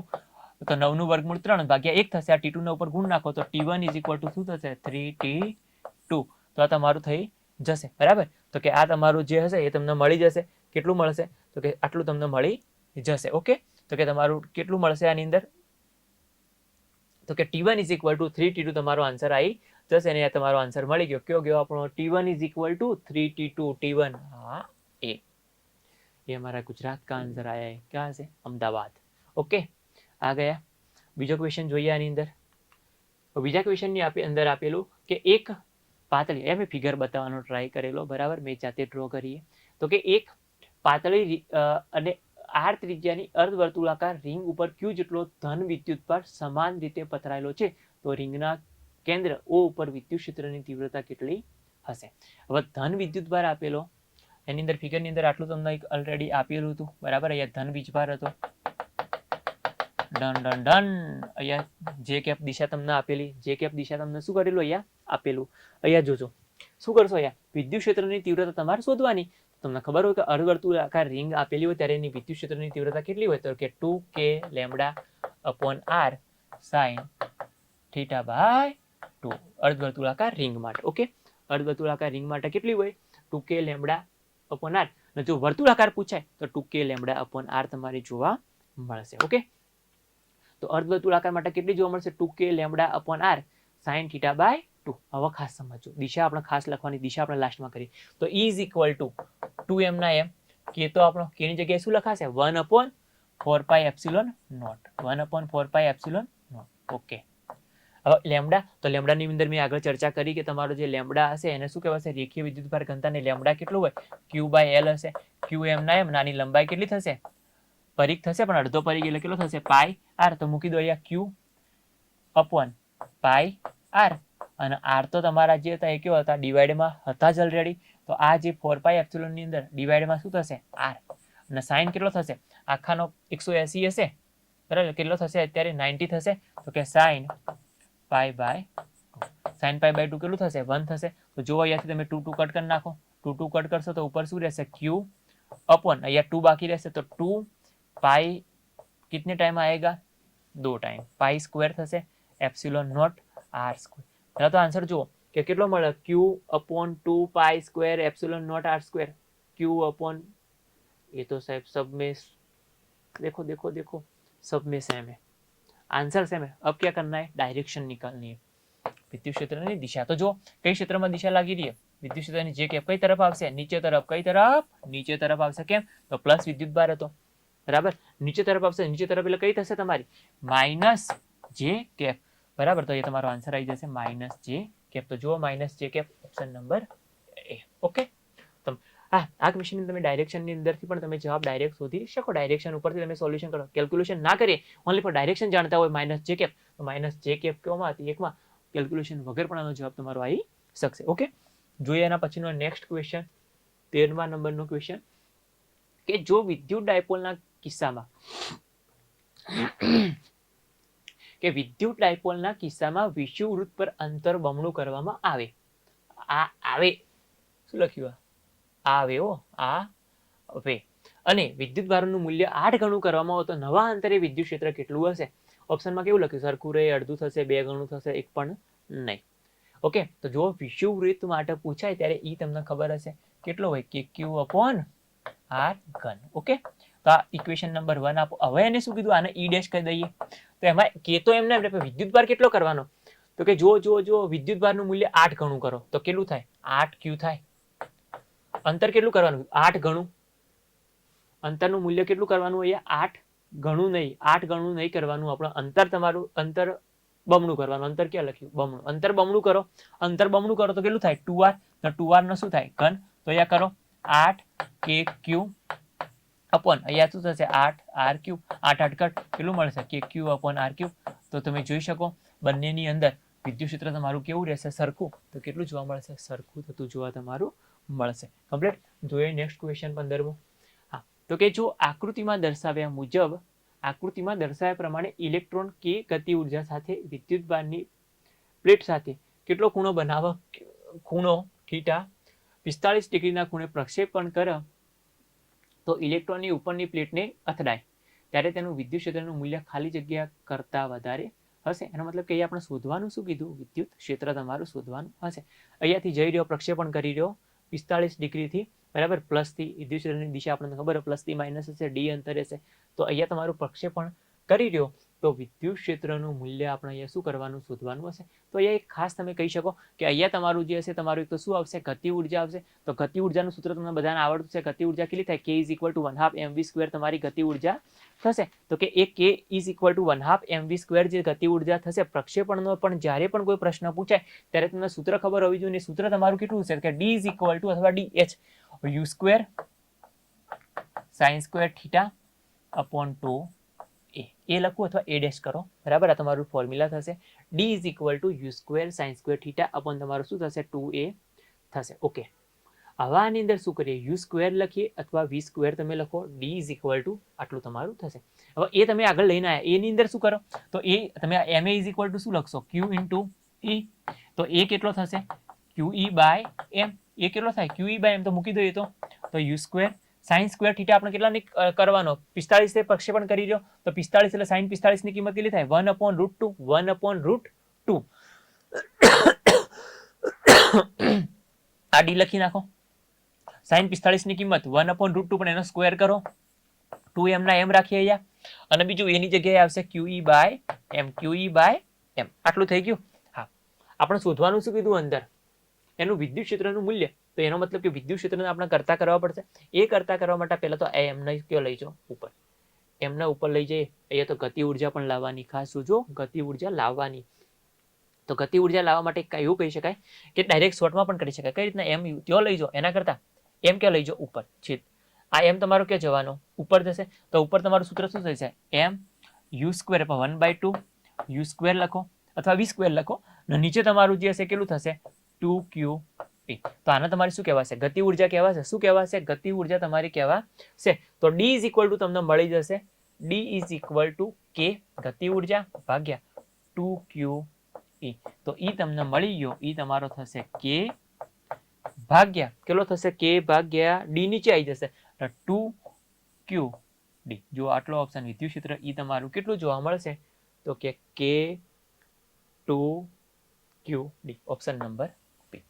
તો 9 નું વર્ગમૂળ 3 ભાગ્યા 1 થશે. આ T2 ના ઉપર ગુણ નાખો તો T1 ઇઝ ઇક્વલ ટુ શું થશે? 3T2. તો આ તમારું થઈ જશે. બરાબર. તો કે આ તમારું જે હશે એ તમને મળી જશે. કેટલું મળશે? તો કે આટલું તમને મળી જશે. ઓકે, તો કે તમારું કેટલું મળશે આની અંદર? તો કે T1 is equal two 3T2 તમારો આન્સર આવી જશે. અને તમારો આન્સર મળી ગયો. કયો ગયો આપણો? T1 is equal two 3T2. T1 હા ये हमारा गुजरात का आंसर आया है. क्या से? अहमदाबाद. ओके, आ ગયા. બીજો ક્વેશ્ચન જોઈએ આની અંદર. બીજા ક્વેશ્ચન ની અંદર આપેલું કે એક પાતળી, મેં ફિગર બતાવવાનો ટ્રાય કરેલો. બરાબર, મેં જાતે ડ્રો કરીએ તો કે એક પાતળી અને આર ત્રિજ્યાની અર્ધવર્તુળાકાર રિંગ ઉપર Q જેટલો ધન વિદ્યુતભાર સમાન રીતે પથરાયેલો છે તો રિંગના કેન્દ્ર O ઉપર વિદ્યુત ક્ષેત્રની તીવ્રતા કેટલી હશે? હવે ધન વિદ્યુતભાર આપેલો એની અંદર ફિગરની અંદર આટલું તમને ઓલરેડી આપેલું હતું. બરાબર, અહીંયા ધન વીજભાર હતો. Done done done. અહીંયા જે કેપ દિશા તમને આપેલી, જે કેપ દિશા તમને શું કરેલું? અહીંયા આપેલું. અહીંયા જોજો શું કરશો? અહીંયા વિદ્યુત ક્ષેત્રની તીવ્રતા તમારે શોધવાની. તમને ખબર હોય કે અર્ધવર્તુળાકાર રિંગ આપેલી હોય ત્યારે એની વિદ્યુત ક્ષેત્રની તીવ્રતા કેટલી હોય? તો કે 2k lambda upon r sin theta by 2. અર્ધવર્તુળાકાર રિંગ માટે. ઓકે, અર્ધવર્તુળાકાર રિંગ માટે કેટલી હોય? 2k lambda upon r. અને જો વર્તુળાકાર પૂછાય તો 2k લેમ્બડા અપોન r તમારે જોવા મળશે. ઓકે, તો અર્ધવર્તુળાકાર માટે કેટલી જોવા મળશે? 2k lambda upon r sin theta by 2. હવે ખાસ સમજો, દિશા આપણે ખાસ લખવાની, દિશા આપણે લાસ્ટમાં કરી. તો E is equal two 2m ના m, કે તો આપણો k ની જગ્યાએ શું લખાશે? 1 upon 4 pi epsilon naught. 1 upon 4 pi epsilon naught. Okay, હવે લેમ્બડા, તો લેમ્બડાની અંદર મેં આગળ ચર્ચા કરી કે તમારો જે લેમ્બડા હશે એને શું કહેવાશે? રેખીય વિદ્યુતભાર ઘનતા. ને લેમ્બડા કેટલું હોય? Q બાય L હશે. Q m ના m, નાની લંબાઈ કેટલી થશે? પરિઘ થશે પણ અડધો પરિઘ એટલે કેટલો થશે? પાઈ r. તો મૂકી દો અહીંયા Q અપોન પાઈ r. અને r તો તમારા જે હતા એ કેવા હતા? ડિવાઈડમાં હતા જ ઓલરેડી. તો આ જે 4 પાઈ એપ્સિલોન ની અંદર ડિવાઈડમાં શું થશે? r. અને સાઈન કેટલો થશે? આખાનો 180 હશે. બરાબર, કેટલો થશે અત્યારે? 90 થશે. તો કે sine pi by 2. Sine pi by 2 કેટલું થશે? 1 થશે. તો જો અહીંયાથી તમે 2 2 કટ કરી નાખો. 2 2 કટ કરશો તો ઉપર શું રહેશે? Q अपन અહીંયા 2 બાકી રહેશે તો 2 પાઈ कितने टाइम आएगा? 2 टाइम. पाई स्क्वेर થશે એપ્સિલોન નોટ r સ્ક્વેર. પહેલા તો આન્સર જુઓ કે કેટલો મળે? q upon 2 pi square epsilon not r square. q upon, ये तो साहब सब में देखो देखो देखो सब में सेम है, आंसर सेम है. अब क्या करना है? डायरेक्शन निकालनी है. विद्युत क्षेत्रनी दिशा तो जो कई क्षेत्રમાં દિશા લાગી રહી છે વિદ્યુત ક્ષેત્રની જે કેપ કઈ તરફ આવશે? નીચે તરફ. કઈ તરફ? નીચે તરફ આવશે. કેમ? તો પ્લસ વિદ્યુતભાર હતો. બરાબર, નીચે તરફ આવશે. નીચે તરફ એટલે કઈ થશે તમારી? માઇનસ જે કેપ. બરાબર, તો એ તમારો આન્સર આવી જશે માઇનસ જે કેપ. તો જુઓ માઇનસ જે cap, option number A. Okay, હા, આ ક્વેશ્ચન તમે ડાયરેક્શનની અંદરથી પણ તમે જવાબ ડાયરેક્ટ શોધી શકો. ડાયરેક્શન ઉપરથી તમે સોલ્યુશન કરો. કેલ્ક્યુલેશન ના કરીએ, ઓનલી ફોર ડાયરેક્શન જાણતા હોય માઇનસ જે કેપ, તો માઇનસ જે કેપ કેવામાં હતી? એકમાં કેલ્ક્યુલેશન વગર પણ આનો જવાબ તમારો આવી શકશે. ઓકે, જોઈએ એના પછીનો નેક્સ્ટ ક્વેશ્ચન, 13મા નંબરનો ક્વેશ્ચન કે જો વિદ્યુત ડાયપોલના કિસ્સામાં કે વિદ્યુત ડાયપોલના કિસ્સામાં વિષુવવૃત્ત પર અંતર બમણું કરવામાં આવે. આ આવે શું લખ્યું? આવે હો, આવે. અને વિદ્યુત ભારનું મૂલ્ય 8 ગણું કરવામાં આવે તો નવા અંતરે વિદ્યુત ક્ષેત્ર કેટલું હશે? ઓપ્શનમાં કેવું લખ્યું? સરખું રહે, અડધું થશે, 2 ગણું થશે, 1 પણ નહીં. ઓકે, તો જો વિષુવવૃત્ત માટે પૂછાય ત્યારે ઈ તમને ખબર હશે કેટલો હોય? કે q અપોન r ઘન. ઓકે, તો આ ઇક્વેશન નંબર 1 આપો. હવે એને શું કીધું? આને ઈ ડેશ કરી દઈએ. તો એમાં કે તો એમને વિદ્યુતભાર કેટલો કરવાનો? તો કે જો વિદ્યુતભારનું મૂલ્ય 8 ગણું કરો તો કેટલું થાય? 8q થાય. અંતર કેટલું કરવાનું? 8 ગણું. અંતરનું મૂલ્ય કેટલું કરવાનું? અહીંયા 8 ગણું નહીં, 8 ગણું નહીં કરવાનું. આપણે અંતર, તમારું અંતર બમણું કરવાનું. અંતર ક્યાં લખ્યું? બમણું. અંતર બમણું કરો. અંતર બમણું કરો તો કેટલું થાય? 2r. તો 2r નો શું થાય? ઘન. તો અહીંયા કરો 8 kq અપોન અહીંયા શું થશે 8r3 8 8 કટ કેટલું મળશે kq અપોન r3 તો તમે જોઈ શકો બંનેની અંદર વિદ્યુત ક્ષેત્ર તમારું કેવું રહેશે સરખું તો કેટલું જોવા મળશે સરખું થતું જોવા તમારું મળશે કમ્પ્લીટ જોઈએ નેક્સ્ટ ક્વેશ્ચન 15મો હા તો કે જો આકૃતિમાં દર્શાવ્યા મુજબ આકૃતિમાં દર્શાવ્યા પ્રમાણે ઇલેક્ટ્રોન કે ગતિ ઉર્જા સાથે વિદ્યુતભારની પ્લેટ સાથે કેટલો ખૂણો બનાવે ખૂણો થીટા 45 ડિગ્રીના ખૂણે પ્રક્ષેપણ કરે તો ઇલેક્ટ્રોનની ઉપરની પ્લેટને અથડાય ત્યારે તેનું વિદ્યુત ક્ષેત્રનું મૂલ્ય ખાલી જગ્યા કરતા વધારે હશે એનો મતલબ કે અહીંયા આપણે શોધવાનું શું કીધું વિદ્યુત ક્ષેત્ર તમારું શોધવાનું હશે અહીંયાથી જઈ રહ્યો પ્રક્ષેપણ કરી રહ્યો 45 ડિગ્રીથી બરાબર પ્લસથી વિદ્યુત ક્ષેત્રની દિશા આપણને ખબર પ્લસથી માઇનસ હશે ડી અંતરે છે તો અહીંયા તમારું પ્રક્ષેપણ કરી રહ્યો તો વિદ્યુત ક્ષેત્રનું મૂલ્ય આપણે અહીંયા શું કરવાનું શોધવાનું હશે તો અહીંયા એક ખાસ તમે કહી શકો કે અહીંયા તમારું જે હશે તમારું એક તો શું આવશે ગતિ ઉર્જા આવશે તો ગતિ ઉર્જાનું સૂત્ર તમને બધાને આવડતું છે ગતિ ઉર્જા કેટલી થાય k = 1/2 mv² તમારી ગતિ ઉર્જા થશે તો કે એ k = 1/2 mv² જે ગતિ ઉર્જા થશે પ્રક્ષેપણનો પણ જ્યારે પણ કોઈ પ્રશ્ન પૂછાય ત્યારે તમને સૂત્ર ખબર હોવી જોઈએ સૂત્ર તમારું કેટલું છે કે d = અથવા dh u² sin² θ અપોન 2 એ લખો અથવા a ડેશ કરો બરાબર આ તમારું ફોર્મ્યુલા થશે d = u² sin² θ અપોન તમારું શું થશે 2a થશે ઓકે હવે આની અંદર શું કરીએ u² લખીએ અથવા v² તમે લખો d = આટલું તમારું થશે હવે એ તમે આગળ લઈને આવ્યા એની અંદર શું કરો તો એ તમે ma = શું લખશો q * e તો એ કેટલો થશે qe/m એ કેટલો થાય qe/m તો મૂકી દઈએ તો u² sin² θ આપણે કેટલા કરવાનો 45 થી પ્રક્ષેપણ કરી રહ્યો તો 45 એટલે sin 45 ની કિંમત કેટલી થાય 1/√2 1/√2 આ d લખી નાખો sin 45 ની કિંમત 1/√2 પણ એનો સ્ક્વેર કરો 2m ના m રાખીએ અહીંયા અને બીજું એની જગ્યાએ આવશે qe/m આટલું થઈ ગયું હા આપણે શોધવાનું શું કીધું અંદર એનું વિદ્યુત ક્ષેત્રનું મૂલ્ય તો એનો મતલબ કે વિદ્યુત ક્ષેત્રને આપણે કરતા કરવા પડશે એ કરતા કરવા માટે પહેલા તો એમ ને કયો લઈ જાઓ ઉપર એમના ઉપર લઈ જઈએ અહીંયા તો ગતિ ઉર્જા પણ લાવવાની ખાસ જો ગતિ ઉર્જા લાવવાની તો ગતિ ઉર્જા લાવવા માટે એવું કહી શકાય કે ડાયરેક્ટ શોર્ટમાં પણ કરી શકાય કઈ રીતના એમ ત્યો લઈ જાઓ એના કરતા એમ ક્યાં લઈ જાઓ ઉપર છેદ આ એમ તમારો ક્યાં જવાનો ઉપર જશે તો ઉપર તમારું સૂત્ર શું થશે એમ u² પર 1/2 u² લખો અથવા v² લખો અને નીચે તમારું જે હશે કેટલું થશે 2q તો આને તમારી શું કહેવાશે ગતિ ઉર્જા કહેવાશે શું કહેવાશે ગતિ ઉર્જા તમારી કહેવાશે તો d = તમને મળી જશે d = k ગતિ ઉર્જા ભાગ્યા 2q તો ઈ તમને મળી ગયો ઈ તમારો થશે k ભાગ્યા કેટલો થશે k ભાગ્યા d નીચે આવી જશે 2q d જો આટલો ઓપ્શન વિદ્યુત ક્ષેત્ર ઈ તમારું કેટલું જોવા મળશે તો કે k 2q d option number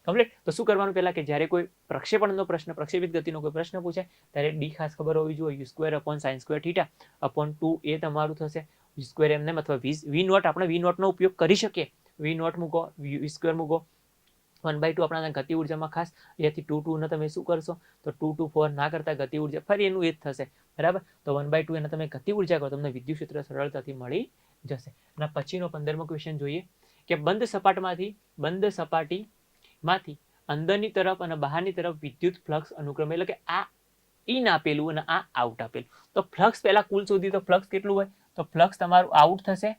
complete તો શું કરવાનું પહેલા કે જ્યારે કોઈ પ્રક્ષેપણનો પ્રશ્ન પ્રક્ષેપિત ગતિનો કોઈ પ્રશ્ન પૂછે ત્યારે d ખાસ ખબર હોવી જોઈએ u² upon sin² θ upon 2a તમારું થશે u² એમને અથવા v નોટ આપણે v નોટ નો ઉપયોગ કરી શકીએ v નોટ મૂકો v² મૂકો 1/2 આપણા ગતિ ઉર્જામાં ખાસ અહીંયાથી 2 2 ને તમે શું કરશો તો 2 2 4 ના કરતા ગતિ ઉર્જા ફરી એનું એ જ થશે બરાબર તો 1/2 એને તમે ગતિ ઉર્જા કરો તમને વિદ્યુત ક્ષેત્ર સરળતાથી મળી જશે અને પછીનો 15મો ક્વેશ્ચન જોઈએ કે બંધ સપાટીમાંથી અંદરની તરફ અને બહારની તરફ વિદ્યુત ફ્લક્સ અનુક્રમે એટલે કે આ ઇન આપેલું અને આ આઉટ આપેલું તો ફ્લક્સ પહેલા કુલ શોધી તો ફ્લક્સ કેટલું હોય તો ફ્લક્સ તમારું આઉટ થશે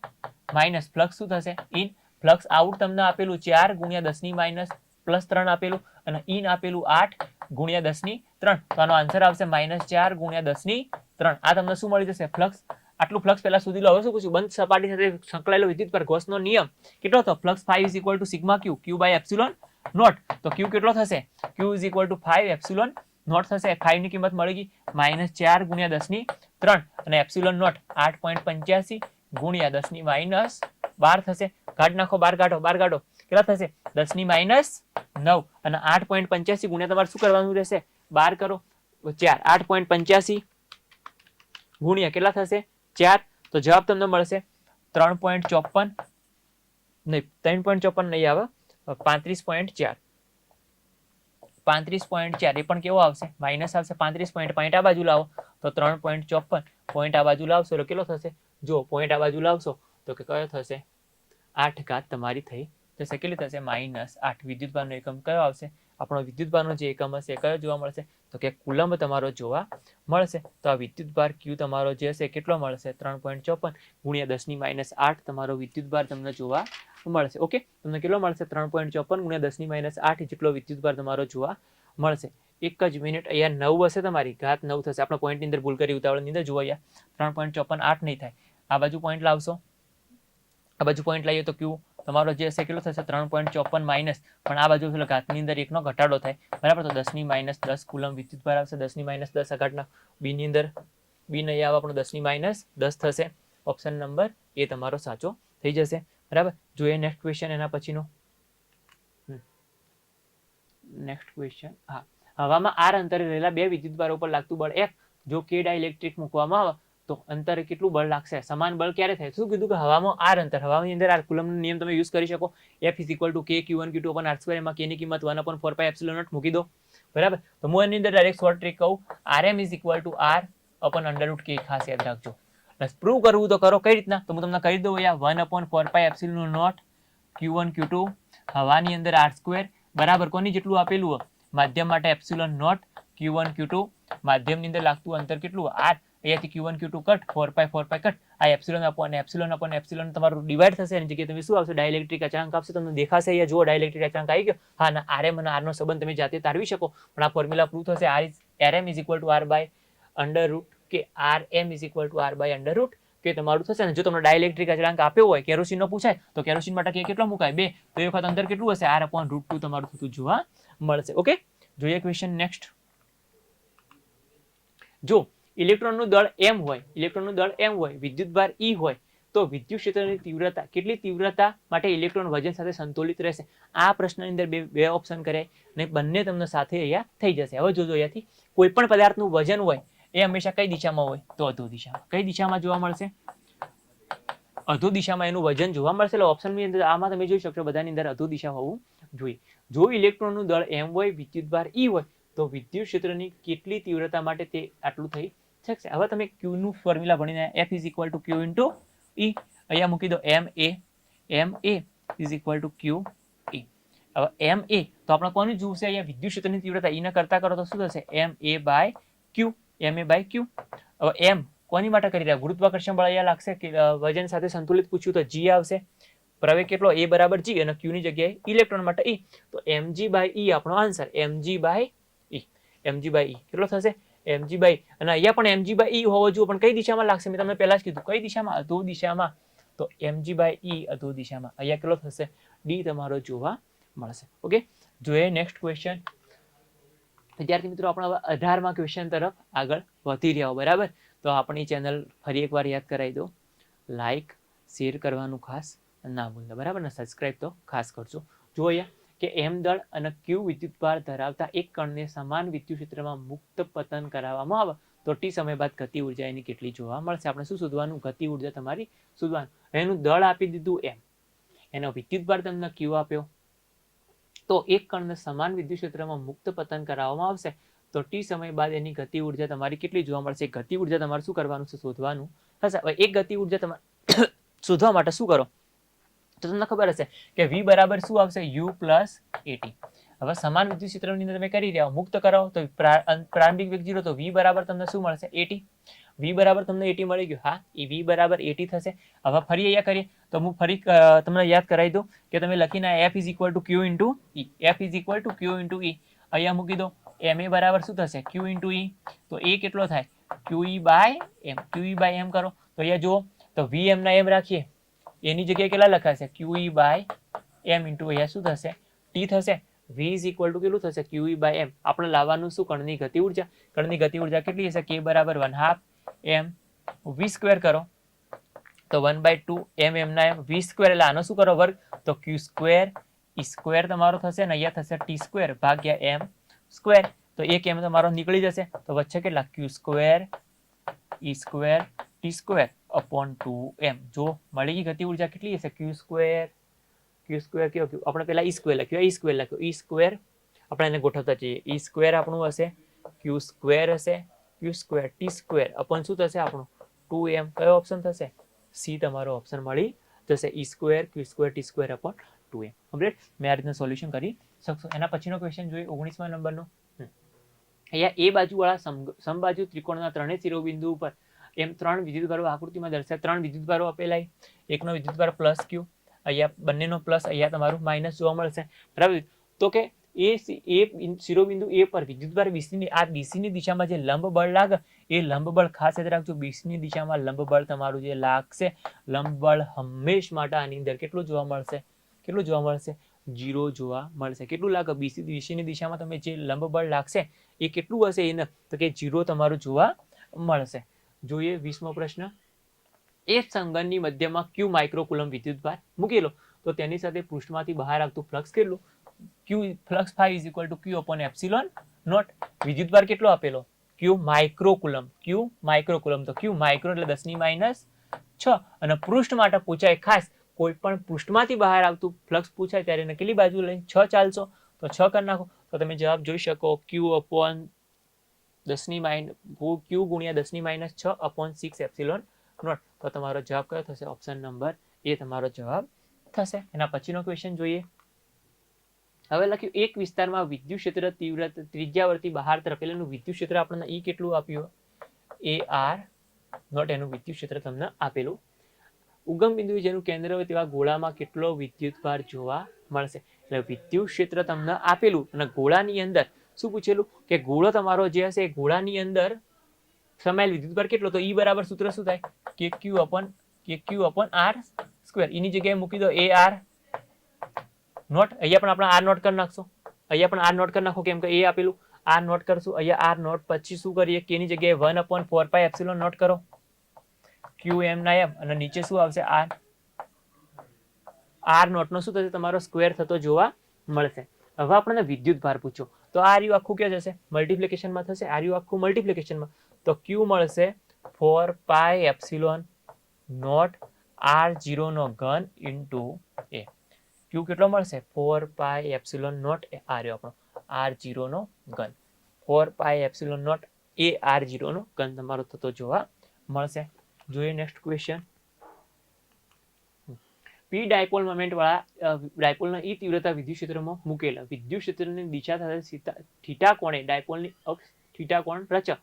માઇનસ ફ્લક્સ શું થશે ઇન ફ્લક્સ આઉટ તમને આપેલું 4 × 10 - +3 આપેલું અને ઇન આપેલું 8 × 10 - 3 તો આનો આન્સર આવશે -4 × 10 - 3 આ તમને શું મળી જશે ફ્લક્સ આટલું ફ્લક્સ પહેલા સુધી લો હવે શું પૂછ્યું બંધ સપાટી સાથે સંકળાયેલો વિદ્યુત પર ગૌસનો નિયમ કેટલો હતો ફ્લક્સ 5 = σq q/ε0 તો q કેટલો થશે q = 5 ε0 થશે 5 ની કિંમત મળી ગઈ -4 × 10 - 3 અને ε0 8.85 × 10 - 12 થશે કાઢ નાખો બાર કાઢો કેટલા થશે 10 - 9 અને 8.85 ગુણ્યા તમારે શું કરવાનું રહેશે 12 કરો 4 8.85 ગુણ્યા કેટલા થશે 4 તો જવાબ તમને મળશે 3.54 નહીં 3.54 નહીં આવે 35.4 એ પણ કેવો આવશે માઇનસ આવશે 35 પોઈન્ટ આ બાજુ લાવો તો 3.54 પોઈન્ટ આ બાજુ લાવશો એટલે કેટલો થશે જો પોઈન્ટ આ બાજુ લાવશો તો કે કયો થશે 8 ઘાત તમારી થઈ જશે કેટલી થશે -8 વિદ્યુતભારનો એકમ કયો આવશે આપણો વિદ્યુતભારનો જે એકમ હશે એ કયો જોવા મળશે તો કે કુલંબ તમારો જોવા મળશે. તો આ વિદ્યુતભાર ક્યુ તમારો જે હશે કેટલો મળશે 3.54 ગુણ્યા 10⁻8 તમારો વિદ્યુતભાર તમને જોવા મળશે. ઓકે, તમને કેટલો મળશે 3.54 ગુણ્યા 10⁻8 જેટલો વિદ્યુતભાર તમારો જોવા મળશે. એક જ મિનિટ, અહીંયા 9 હશે તમારી ઘાત 9 થશે. આપણે પોઈન્ટની અંદર ભૂલ કરી ઉતાવળની અંદર જુઓ, અહીંયા 3.54 નહીં થાય. આ બાજુ પોઈન્ટ લાવશો, આ બાજુ પોઈન્ટ લાવીએ તો ક્યુ તમારો જે હશે કેટલો થશે 3.54 માઇનસ, પણ આ બાજુ એટલે ઘાતની અંદર એકનો ઘટાડો થાય બરાબર. તો 10⁻10 કુલમ વિદ્યુતભાર આવશે. 10⁻10 ઘાતના બી ની અંદર બી નહીં આવે આપણો 10⁻10 થશે. ઓપ્શન નંબર એ તમારો સાચો થઈ જશે બરાબર. જોઈએ નેક્સ્ટ ક્વેશ્ચન એના પછીનો. નેક્સ્ટ ક્વેશ્ચન, હા, હવામાં આર અંતરે રહેલા બે વિદ્યુતભારો પર લાગતું બળ F જો કે ડાઇલેક્ટ્રિક મૂકવામાં આવે તો અંતરે કેટલું બળ લાગશે? સમાન બળ ક્યારે થાય? શું કીધું કે હવામાં આર અંતર, હવાની અંદર આર કુલમનો નિયમ તમે યુઝ કરી શકો. F = K Q1 Q2 / R², એમાં K ની કિંમત 1/4πε0 મૂકી દો બરાબર. તો હું એની અંદર ડાયરેક્ટ શોર્ટ ટ્રીક કહું, Rm = R/√K, ખાસ યાદ રાખજો. બસ પ્રૂવ કરવું તો કરો. કઈ રીતના? તો હું તમને કહી દઉં, 1/4πε0 Q1 Q2 હવાની અંદર R² બરાબર કોની જેટલું આપેલું હોય? માધ્યમ માટે ε0 Q1 Q2, માધ્યમની અંદર લાગતું અંતર કેટલું? R. અહીંયાથી Q1 Q2 કટ, 4π કટ, આ એપ્સિલોન તમારું ડિવાઈડ થશે. એની જગ્યાએ તમે શું આવશે? ડાઇલેક્ટ્રિક અચળાંક આવશે. તમને દેખાશે અહીંયા, જુઓ ડાઇલેક્ટ્રિક અચળાંક આવી ગયો. હા ના, Rm અને R નો સંબંધ તમે જાતે તારવી શકો, પણ આ ફોર્મ્યુલા પ્રૂવ થશે. Rm = R/√K, Rm = R/√K તમારું થશે. ને જો તમને ડાઇલેક્ટ્રિક અચળાંક આપ્યો હોય, કેરોસીનનો પૂછાય તો કેરોસીન માટે K કેટલો મુકાય? 2. તો એ વખત અંતર કેટલું હશે? R/√2 તમારું થતું જોવા મળશે. ઓકે, જોઈએ ક્વેશ્ચન નેક્સ્ટ. જો ઇલેક્ટ્રોનનું દળ m હોય, વિદ્યુતભાર E હોય, તો વિદ્યુત ક્ષેત્રની તીવ્રતા કેટલી તીવ્રતા માટે ઇલેક્ટ્રોન વજન સાથે સંતુલિત રહેશે? આ પ્રશ્નની અંદર બે ઓપ્શન કરે ને બંને તમને સાથે અહીંયા થઈ જશે. હવે જોજો, અહીંયાથી કોઈ પણ પદાર્થનું વજન હોય એ હંમેશા કઈ દિશામાં હોય? તો અધો દિશામાં. કઈ દિશામાં જોવા મળશે? અધો દિશામાં એનું વજન જોવા મળશે. એટલે ઓપ્શનની અંદર આમાં તમે જોઈ શકશો બધાની અંદર અધો દિશા હોવું જોઈએ. જો ઇલેક્ટ્રોનનું દળ m હોય, વિદ્યુતભાર E હોય, તો વિદ્યુત ક્ષેત્રની કેટલી તીવ્રતા માટે તે આટલું થઈ શકશે? હવે તમે Q નું ફોર્મ્યુલા ભણીને F = Q × E અહીંયા મૂકી દો. ma = Q E. હવે ma તો આપણે કોની જોશે? અહીંયા વિદ્યુત ક્ષેત્રની તીવ્રતા E ને કરતા કરો તો શું થશે? ma/Q. હવે m કોની માટે કરી રહ્યા? ગુરુત્વાકર્ષણ બળ અહીંયા લાગશે કે વજન સાથે સંતુલિત પૂછ્યું તો G આવશે. પ્રવેગ કેટલો? A = G અને Q ની જગ્યાએ ઇલેક્ટ્રોન માટે E. તો mg/E આપણો આન્સર. mg/E કેટલો થશે? mg/E. અને અહીંયા પણ mg/E હોવો જોઈએ, પણ કઈ દિશામાં લાગશે? મેં તમને પહેલા જ કીધું કઈ દિશામાં? અધો દિશામાં. તો mg/E અધો દિશામાં. અહીંયા કેટલો થશે? D તમારો જોવા મળશે. ઓકે, જોઈએ નેક્સ્ટ ક્વેશ્ચન. વિદ્યાર્થી મિત્રો, આપણે હવે 18મા ક્વેશ્ચન તરફ આગળ વધી રહ્યા બરાબર. તો આપણી ચેનલ ફરી એકવાર યાદ કરાવી દો, લાઈક શેર કરવાનું ખાસ ના ભૂલતા બરાબર ને, સબસ્ક્રાઇબ તો ખાસ કરજો. જો અહીંયા કે m દળ અને q વિદ્યુતભાર ધરાવતા એક કણને સમાન વિદ્યુત ક્ષેત્રમાં મુક્ત પતન કરાવવામાં આવે તો t સમય બાદ ગતિ ઉર્જા એની કેટલી જોવા મળશે? આપણે શું શોધવાનું? ગતિ ઉર્જા તમારી શોધવાનું. એનું દળ આપી દીધું m, એનો વિદ્યુતભાર તમને q આપ્યો, તો એક કણને સમાન વિદ્યુત ક્ષેત્રમાં મુક્ત પતન કરાવવામાં આવશે તો t સમય બાદ એની ગતિ ઉર્જા તમારી કેટલી જોવા મળશે? ગતિ ઉર્જા તમારે શું કરવાનું છે? શોધવાનું થશે. હવે એક ગતિ ઉર્જા તમારે શોધવા માટે શું કરો? તો તમને ખબર હશે કે v બરાબર શું આવશે? u + at. હવે સમાન વિદ્યુત ક્ષેત્રની અંદર તમે કરી રહ્યા મુક્ત કરાવો તો પ્રારંભિક વેગ 0, તો v બરાબર તમને શું મળશે? at. v બરાબર તમને 80 મળી ગયું. હા, એ v બરાબર 80 થશે. હવે ફરી અહીંયા કરીએ તો હું ફરી તમને યાદ કરાવી દઉં કે તમે લખીને F = Q × E. F = Q × E અહીંયા મૂકી દો. ma બરાબર શું થશે? Q × E. તો a કેટલો થાય? QE/m. QE/m કરો તો અહીંયા જુઓ, તો vm ના m રાખીએ, એની જગ્યાએ કેટલા લખાશે? QE/m × અહીંયા શું થશે? t થશે. v = કેટલું થશે? QE/m. આપણે લાવવાનું શું? કણની ગતિ ઉર્જા. કણની ગતિ ઉર્જા કેટલી હશે? k = 1/2 m v² કરો તો 1/2 m ના m v² એટલે આનો શું કરો? વર્ગ. તો q² e² તમારો થશે ને અહીંયા થશે t² ભાગ્યા m². તો એક m તમારો નીકળી જશે તો વચ્ચે કેટલા? q² e² t² / 2m. જો મળી ગઈ ગતિ ઉર્જા કેટલી હશે? q² કયો? આપણે પેલા e² લખ્યો, e² આપણે એને ગોઠવતા જઈએ. e² આપણું હશે, q² હશે, q² t² / શું થશે આપણું? 2m. કયો ઓપ્શન થશે? C તમારો ઓપ્શન મળી જશે. e² q² t² / 2m. Complete. મેં આ રીતના સોલ્યુશન કરી શકશો. એના પછીનો ક્વેશ્ચન જોઈએ 19મા નંબરનો. અહીંયા એ બાજુવાળા સમબાજુ ત્રિકોણના ત્રણેય શિરોબિંદુ ઉપર એમ 3 વિદ્યુતભારો આકૃતિમાં દર્શાવ્યા. 3 વિદ્યુતભારો આપેલા, એકનો વિદ્યુતભાર પ્લસ ક્યુ, અહીંયા બંનેનો પ્લસ, અહીંયા તમારું માઇનસ જોવા મળશે. બરાબર. તો કે એ શિરોબિંદુ એ પર વિદ્યુતભાર BC આ BC ની દિશામાં જે લંબ બળ લાગે એ લંબ બળ ખાસ યાદ રાખજો. BC ની દિશામાં લંબ બળ તમારું જે લાગશે, લંબ બળ હંમેશ માટે આની અંદર કેટલું જોવા મળશે? 0 જોવા મળશે. કેટલું લાગે? BC ની દિશામાં તમે જે લંબ બળ લાગશે એ કેટલું હશે? એને તો કે 0 તમારું જોવા મળશે. જોઈએ 20મો પ્રશ્ન. એ સંઘનની મધ્યમાં Q માઇક્રોકુલમ વિદ્યુતભાર મૂકેલો તો તેની સાથે પૃષ્ઠમાંથી બહાર આવતું ફ્લક્સ કેટલું? Q flux phi is equal to Q upon epsilon naught. વિદ્યુતભાર કેટલો આપેલો? Q માઇક્રોકુલમ. તો Q માઇક્રો એટલે 10⁻6. અને પૃષ્ઠ માટે પૂછાય ખાસ, કોઈ પણ પૃષ્ઠમાંથી બહાર આવતું ફ્લક્સ પૂછાય ત્યારે એને કેટલી બાજુ લઈને 6 ચાલશો? તો 6 કરી નાખો તો તમે જવાબ જોઈ શકો. Q upon 10⁻Q ગુણ્યા 10⁻6 upon 6 epsilon naught. તો તમારો જવાબ કયો થશે? ઓપ્શન નંબર એ તમારો જવાબ થશે. એના પછીનો ક્વેશ્ચન જોઈએ. હવે લખ્યું એક વિસ્તારમાં વિદ્યુત ક્ષેત્ર તીવ્રતા ત્રિજ્યાવર્તી બહાર તરફ એનું વિદ્યુત ક્ષેત્ર આપણને ઈ કેટલું આપ્યું? AR નોટ એનું વિદ્યુત ક્ષેત્ર તમને આપેલું. ઉગમ બિંદુ જેનું કેન્દ્ર હોય તેવા ગોળામાં કેટલો વિદ્યુતભાર જોવા મળશે? એટલે વિદ્યુત ક્ષેત્ર તમને આપેલું અને ગોળાની અંદર શું પૂછેલું કે ગોળો તમારો જે હશે એ ગોળાની અંદર સમાયેલ વિદ્યુતભાર કેટલો? તો E બરાબર સૂત્ર શું થાય? KQ upon R square. એની જગ્યાએ મૂકી દો AR નોટ. અહીંયા પણ આપણે R નોટ કરી નાખશો. કેમ કે એ આપેલું R નોટ કરશું. અહીંયા R નોટ પછી શું કરીએ? K ની જગ્યાએ 1/4 એપ્સિલોન નોટ કરો. QM ના M અને નીચે શું આવશે? R નોટ નો શું થશે? તમારો સ્ક્વેર થતો જોવા મળશે. હવે આપણને વિદ્યુતભાર પૂછો તો આ રહ્યું આખું ક્યાં જશે? મલ્ટિપ્લિકેશનમાં થશે. આ રહ્યું આખું મલ્ટિપ્લિકેશનમાં. તો Q મળશે 4 એપ્સિલોન નોટ R0 નો ઘન ઇન્ટુ A. Q કેટલો મળશે? 4 એપ્સિલોન નોટ આ રહ્યો આપણો R0 નો ઘન. 4 એપ્સિલોન નોટ એ R0 નો ઘન તમારો થતો જોવા મળશે. જોઈએ next question. P dipole moment વાળા ડાયપોલના ઈ તીવ્રતા વિદ્યુત ક્ષેત્રમાં મૂકેલા વિદ્યુત ક્ષેત્રની દિશા સાથે થીટા કોણે ડાયપોલની અક્ષ થીટા કોણ રચે.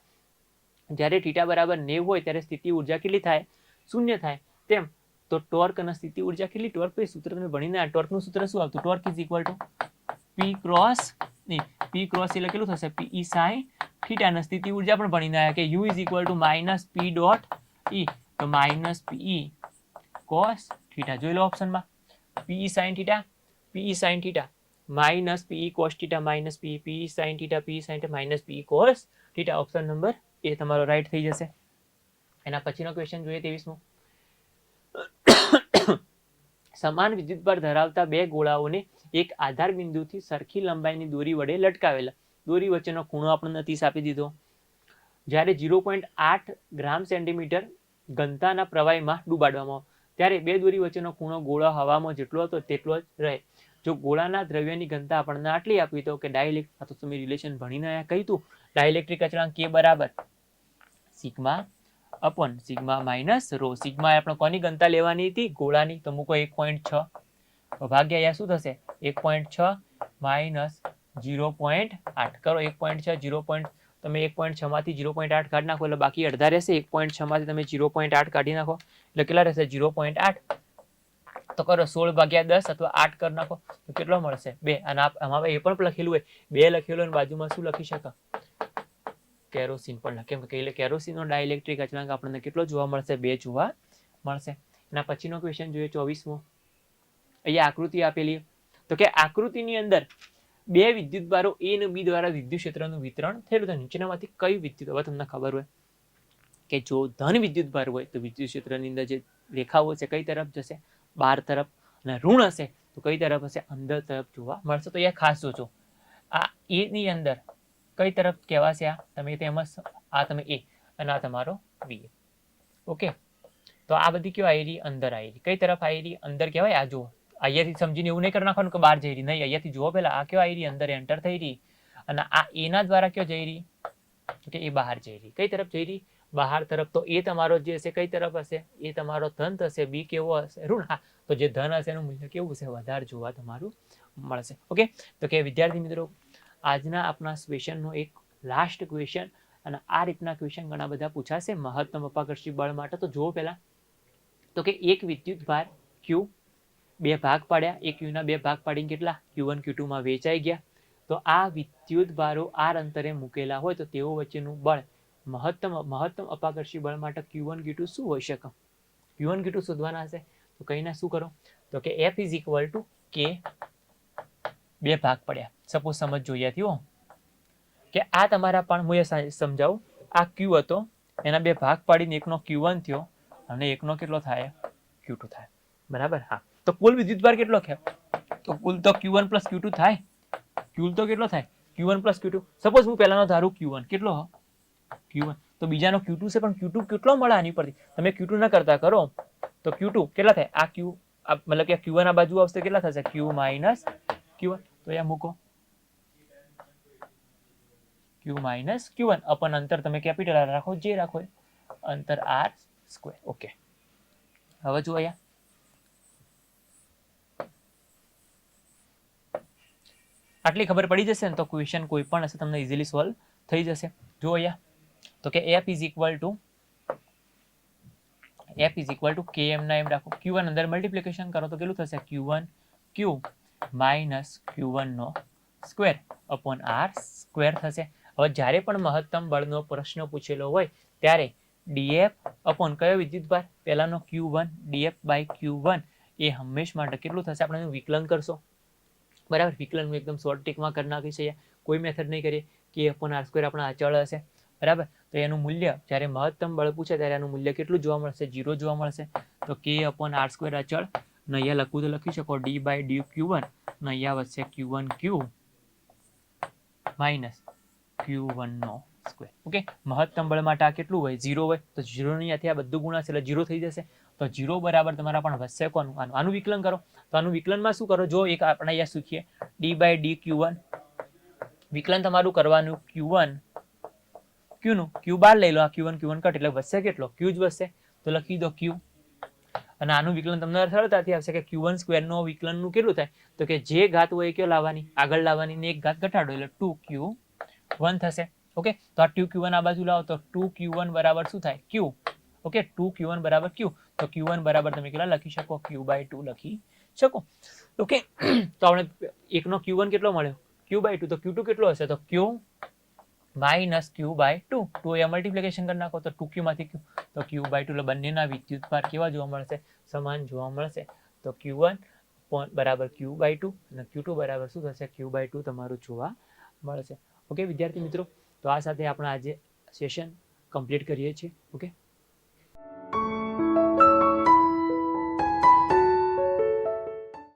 જ્યારે થીટા બરાબર 90 હોય ત્યારે સ્થિતિ ઊર્જા કેટલી થાય? 0 થાય. તેમ તો ટોર્ક અને સ્થિતિ ઊર્જા કેટલી? ટોર્ક પછી સૂત્ર તમે ભણીને આ ટોર્કનું સૂત્ર શું આવતું? Torque is equal to P cross એટલે કેટલું થશે? PE sin theta. અને સ્થિતિ ઊર્જા પણ ભણીને આવ્યા કે U is equal to minus P dot E. તો માઇનસ PE cos થીટા. જોઈ લો ઓપ્શનમાં PE sin theta minus PE cos theta minus PE sin theta minus PE cos theta. Option number A તમારો રાઈટ થઈ જશે. એના પછીનો ક્વેશ્ચન જોઈએ 23મો. સમાન વિદ્યુતભાર ધરાવતા બે ગોળાઓને એક આધાર બિંદુથી સરખી લંબાઈની દોરી વડે લટકાવેલા. દોરી વચ્ચેનો ખૂણો આપણને 30 આપી દીધો. જ્યારે 0.8 ગ્રામ સેન્ટીમીટર ઘનતાના પ્રવાહીમાં ડૂબાડવામાં ત્યારે બે દોરી વચ્ચેનો ખૂણો ગોળા હવામાં જેટલો હતો તેટલો જ રહે. જો ગોળાના દ્રવ્યની ઘનતા આપણને આટલી આપી તો કે ડાઇલેક્ટ્રિક, તો તમે રિલેશન ભણીને આયા કહી તું ડાઇલેક્ટ્રિક અચળાંક K બરાબર sigma upon sigma minus rho. Sigma આપણે કોની ઘનતા લેવાની હતી? ગોળાની. તો મૂકો 1.6 ભાગ્યા અહીંયા શું થશે? 1.6 માઇનસ 0.8 કરો. 1.6 0. તમે 1.6 માંથી 0.8 કાઢી નાખો એટલે બાકી અડધા રહેશે. 1.6 માંથી તમે 0.8 કાઢી નાખો એટલે કેટલા રહેશે? 0.8. તો કરો 16 ભાગ્યા 10 અથવા 8 કરી નાખો તો કેટલો મળશે? 2. અને આમાં એ પણ લખેલું હોય 2 લખેલું હોય બાજુમાં શું લખી શકાય? કેરોસીન પણ કેમ કે કેરોસીનનો ડાઇલેક્ટ્રિક અચળાંક આપણને કેટલો જોવા મળશે? 2 જોવા મળશે. એના પછીનો ક્વેશ્ચન જોઈએ 24મો. અહીંયા આકૃતિ આપેલી તો કે આકૃતિની અંદર બે વિદ્યુતભારો A અને B દ્વારા વિદ્યુત ક્ષેત્રનું વિતરણ થયેલું. તો નીચેનામાંથી કઈ વિદ્યુત, હવે તમને ખબર હોય કે જો ધન વિદ્યુતભાર હોય તો વિદ્યુત ક્ષેત્રની અંદર જે રેખાઓ છે કઈ તરફ જશે? બહાર તરફ. અને ઋણ હશે તો કઈ તરફ હશે? અંદર તરફ જોવા મળશે. તો અહીંયા ખાસ જોજો આ A ની અંદર કઈ તરફ કહેવાશે? આ તમે તેમાં આ તમે A અને આ તમારો B. ઓકે. તો આ બધી કેવા આયરી? અંદર આયરી. કઈ તરફ આયરી? અંદર કહેવાય. આ જુઓ અહીંયાથી સમજીને એવું નહીં કરી નાખવાનું કે બહાર જઈ રહી. નહીં, અહીંયાથી જુઓ પેલા આ કેવા આયરી? અંદર એન્ટર થઈ રહી. અને આ A ના દ્વારા કયો જઈ રહી? કે એ બહાર જઈ રહી. કઈ તરફ જઈ રહી? બહાર તરફ. તો એ તમારો જે હશે કઈ તરફ હશે? એ તમારો ધન થશે. B કેવો હશે? ઋણ. હા, તો જે ધન હશે એનું મૂલ્ય કેવું હશે? વધારે જોવા તમારું મળશે. ઓકે, તો કે વિદ્યાર્થી મિત્રો આજના આપણા ક્વેશ્ચનનો એક લાસ્ટ ક્વેશ્ચન, અને આ રીતના ક્વેશ્ચન ઘણા બધા પૂછાશે મહત્તમ અપાકર્ષી બળ માટે. તો જુઓ પહેલા, તો કે એક વિદ્યુત ભાર ક્યુ, બે ભાગ પાડ્યા, એક ક્યુના બે ભાગ પાડીને કેટલા Q1 Q2 માં વેચાઈ ગયા. તો આ વિદ્યુત ભારો આર અંતરે મૂકેલા હોય તો તેઓ વચ્ચેનું બળ મહત્તમ અપાકર્ષી બળ માટે Q1 Q2 શું હોઈ શકે? Q1 Q2 શોધવાના હશે. તો કહીને શું કરો, તો કે F ઇઝ ઇક્વલ ટુ કે, બે ભાગ પડ્યા, સપોઝ સમજ જોઈએ હો કે આ તમારા પણ હું સમજાવું, આ Q હતો, એના બે ભાગ પાડીને એકનો Q1 થયો અને એકનો કેટલો થાય? Q2 થાય. બરાબર. હા, તો કુલ વિદ્યુતભાર કેટલો થયો? તો કુલ તો Q1 પ્લસ Q2 થાય. કુલ તો કેટલો થાય? Q1 plus Q2. સપોઝ હું પહેલાનો ધારું Q1 કેટલો હો? Q1, તો બીજાનો Q2 છે, પણ Q2 કેટલો મળે આની પરથી? તમે Q2 ના કરતા કરો તો Q2 કેટલા થાય? આ Q મતલબ કે Q1 આ બાજુ આવશે, કેટલા થશે? Q minus Q1. તો અહીંયા મૂકો Q માઇનસ Q1 અપન અંતર તમે કેપિટલ આર રાખો, જે રાખો અંતર આર સ્ક્વેર. ઓકે, હવે જુઓ અહીંયા આટલી ખબર પડી જશે ને તો ક્વેશ્ચન કોઈ પણ હશે તમને ઇઝીલી સોલ્વ થઈ જશે. જુઓ અહીંયા, તો કે F is equal two KM ના એમ રાખો, Q1 અંદર મલ્ટિપ્લિકેશન કરો તો કેટલું થશે? Q1 Q માઇનસ Q1 નો સ્ક્વેર અપોન આર સ્ક્વેર થશે. હવે જ્યારે પણ મહત્તમ બળનો પ્રશ્ન પૂછેલો હોય ત્યારે DF અપોન કયો વિદ્યુતભાર? પહેલાનો Q1, DF બાય Q1 એ હંમેશ માટે કેટલું થશે? આપણે એનું વિકલન કરશો. બરાબર, વિકલન એકદમ શોર્ટ ટીકમાં કરી નાખીશું, કોઈ મેથડ નહીં કરીએ. કે અપોન આર સ્ક્વેર આપણા અચળ હશે. બરાબર, તો એનું મૂલ્ય જ્યારે મહત્તમ બળ પૂછે ત્યારે એનું મૂલ્ય કેટલું જોવા મળશે? 0 જોવા મળશે. તો K અપોન આર સ્ક્વેર અચળ, ને અહીંયા લખવું તો લખી શકો D બાય D Q1, ને અહીંયા વધશે Q1 Q માઇનસ Q1 નો સ્ક્વેર. ઓકે, મહત્તમ બળ માટે આ કેટલું હોય? 0 હોય. તો 0 ની આથી આ બધું ગુણાશે એટલે 0 થઈ જશે. તો 0 બરાબર તમારા પણ વધશે કોનું? આનું વિકલન કરો. તો આનું વિકલનમાં શું કરો? જો એક આપણે અહીંયા શીખીએ D બાય D Q1, વિકલન તમારું કરવાનું Q1 Q નું, Q બાર લઈ લો, આ Q1 કટ એટલે વધશે કેટલો? Q જ વધશે. તો લખી દો Q, અને આનું વિકલન તમને સરળતાથી આવશે કે Q1 સ્ક્વેર નો વિકલનનું કેટલું થાય? તો કે જે ઘાત હોય એ કયો લાવવાની? આગળ લાવવાની, ને એક ઘાત ઘટાડો એટલે 2Q1 થશે. ઓકે, તો આ 2Q1 આ બાજુ લાવો તો 2Q1 બરાબર શું થાય? Q. ઓકે, 2Q1 બરાબર Q. તો Q1 બરાબર તમે કેટલા લખી શકો? Q બાય 2 લખી શકો. ઓકે, તો આપણે એકનો Q1 કેટલો મળ્યો? Q by 2. તો Q2 કેટલો હશે? તો Q માઇનસ Q બાય 2. 2 એ મલ્ટિપ્લિકેશન કરી નાખો તો 2Q માંથી Q, તો Q બાય 2. એટલે બંનેના વિદ્યુતભાર કેવા જોવા મળશે? સમાન જોવા મળશે. તો Q1 બરાબર Q બાય 2 અને Q2 બરાબર શું થશે? Q બાય 2 તમારું જોવા મળશે. ઓકે વિદ્યાર્થી મિત્રો, તો આ સાથે આપણે આજે સેશન કમ્પ્લીટ કરીએ છીએ. ઓકે.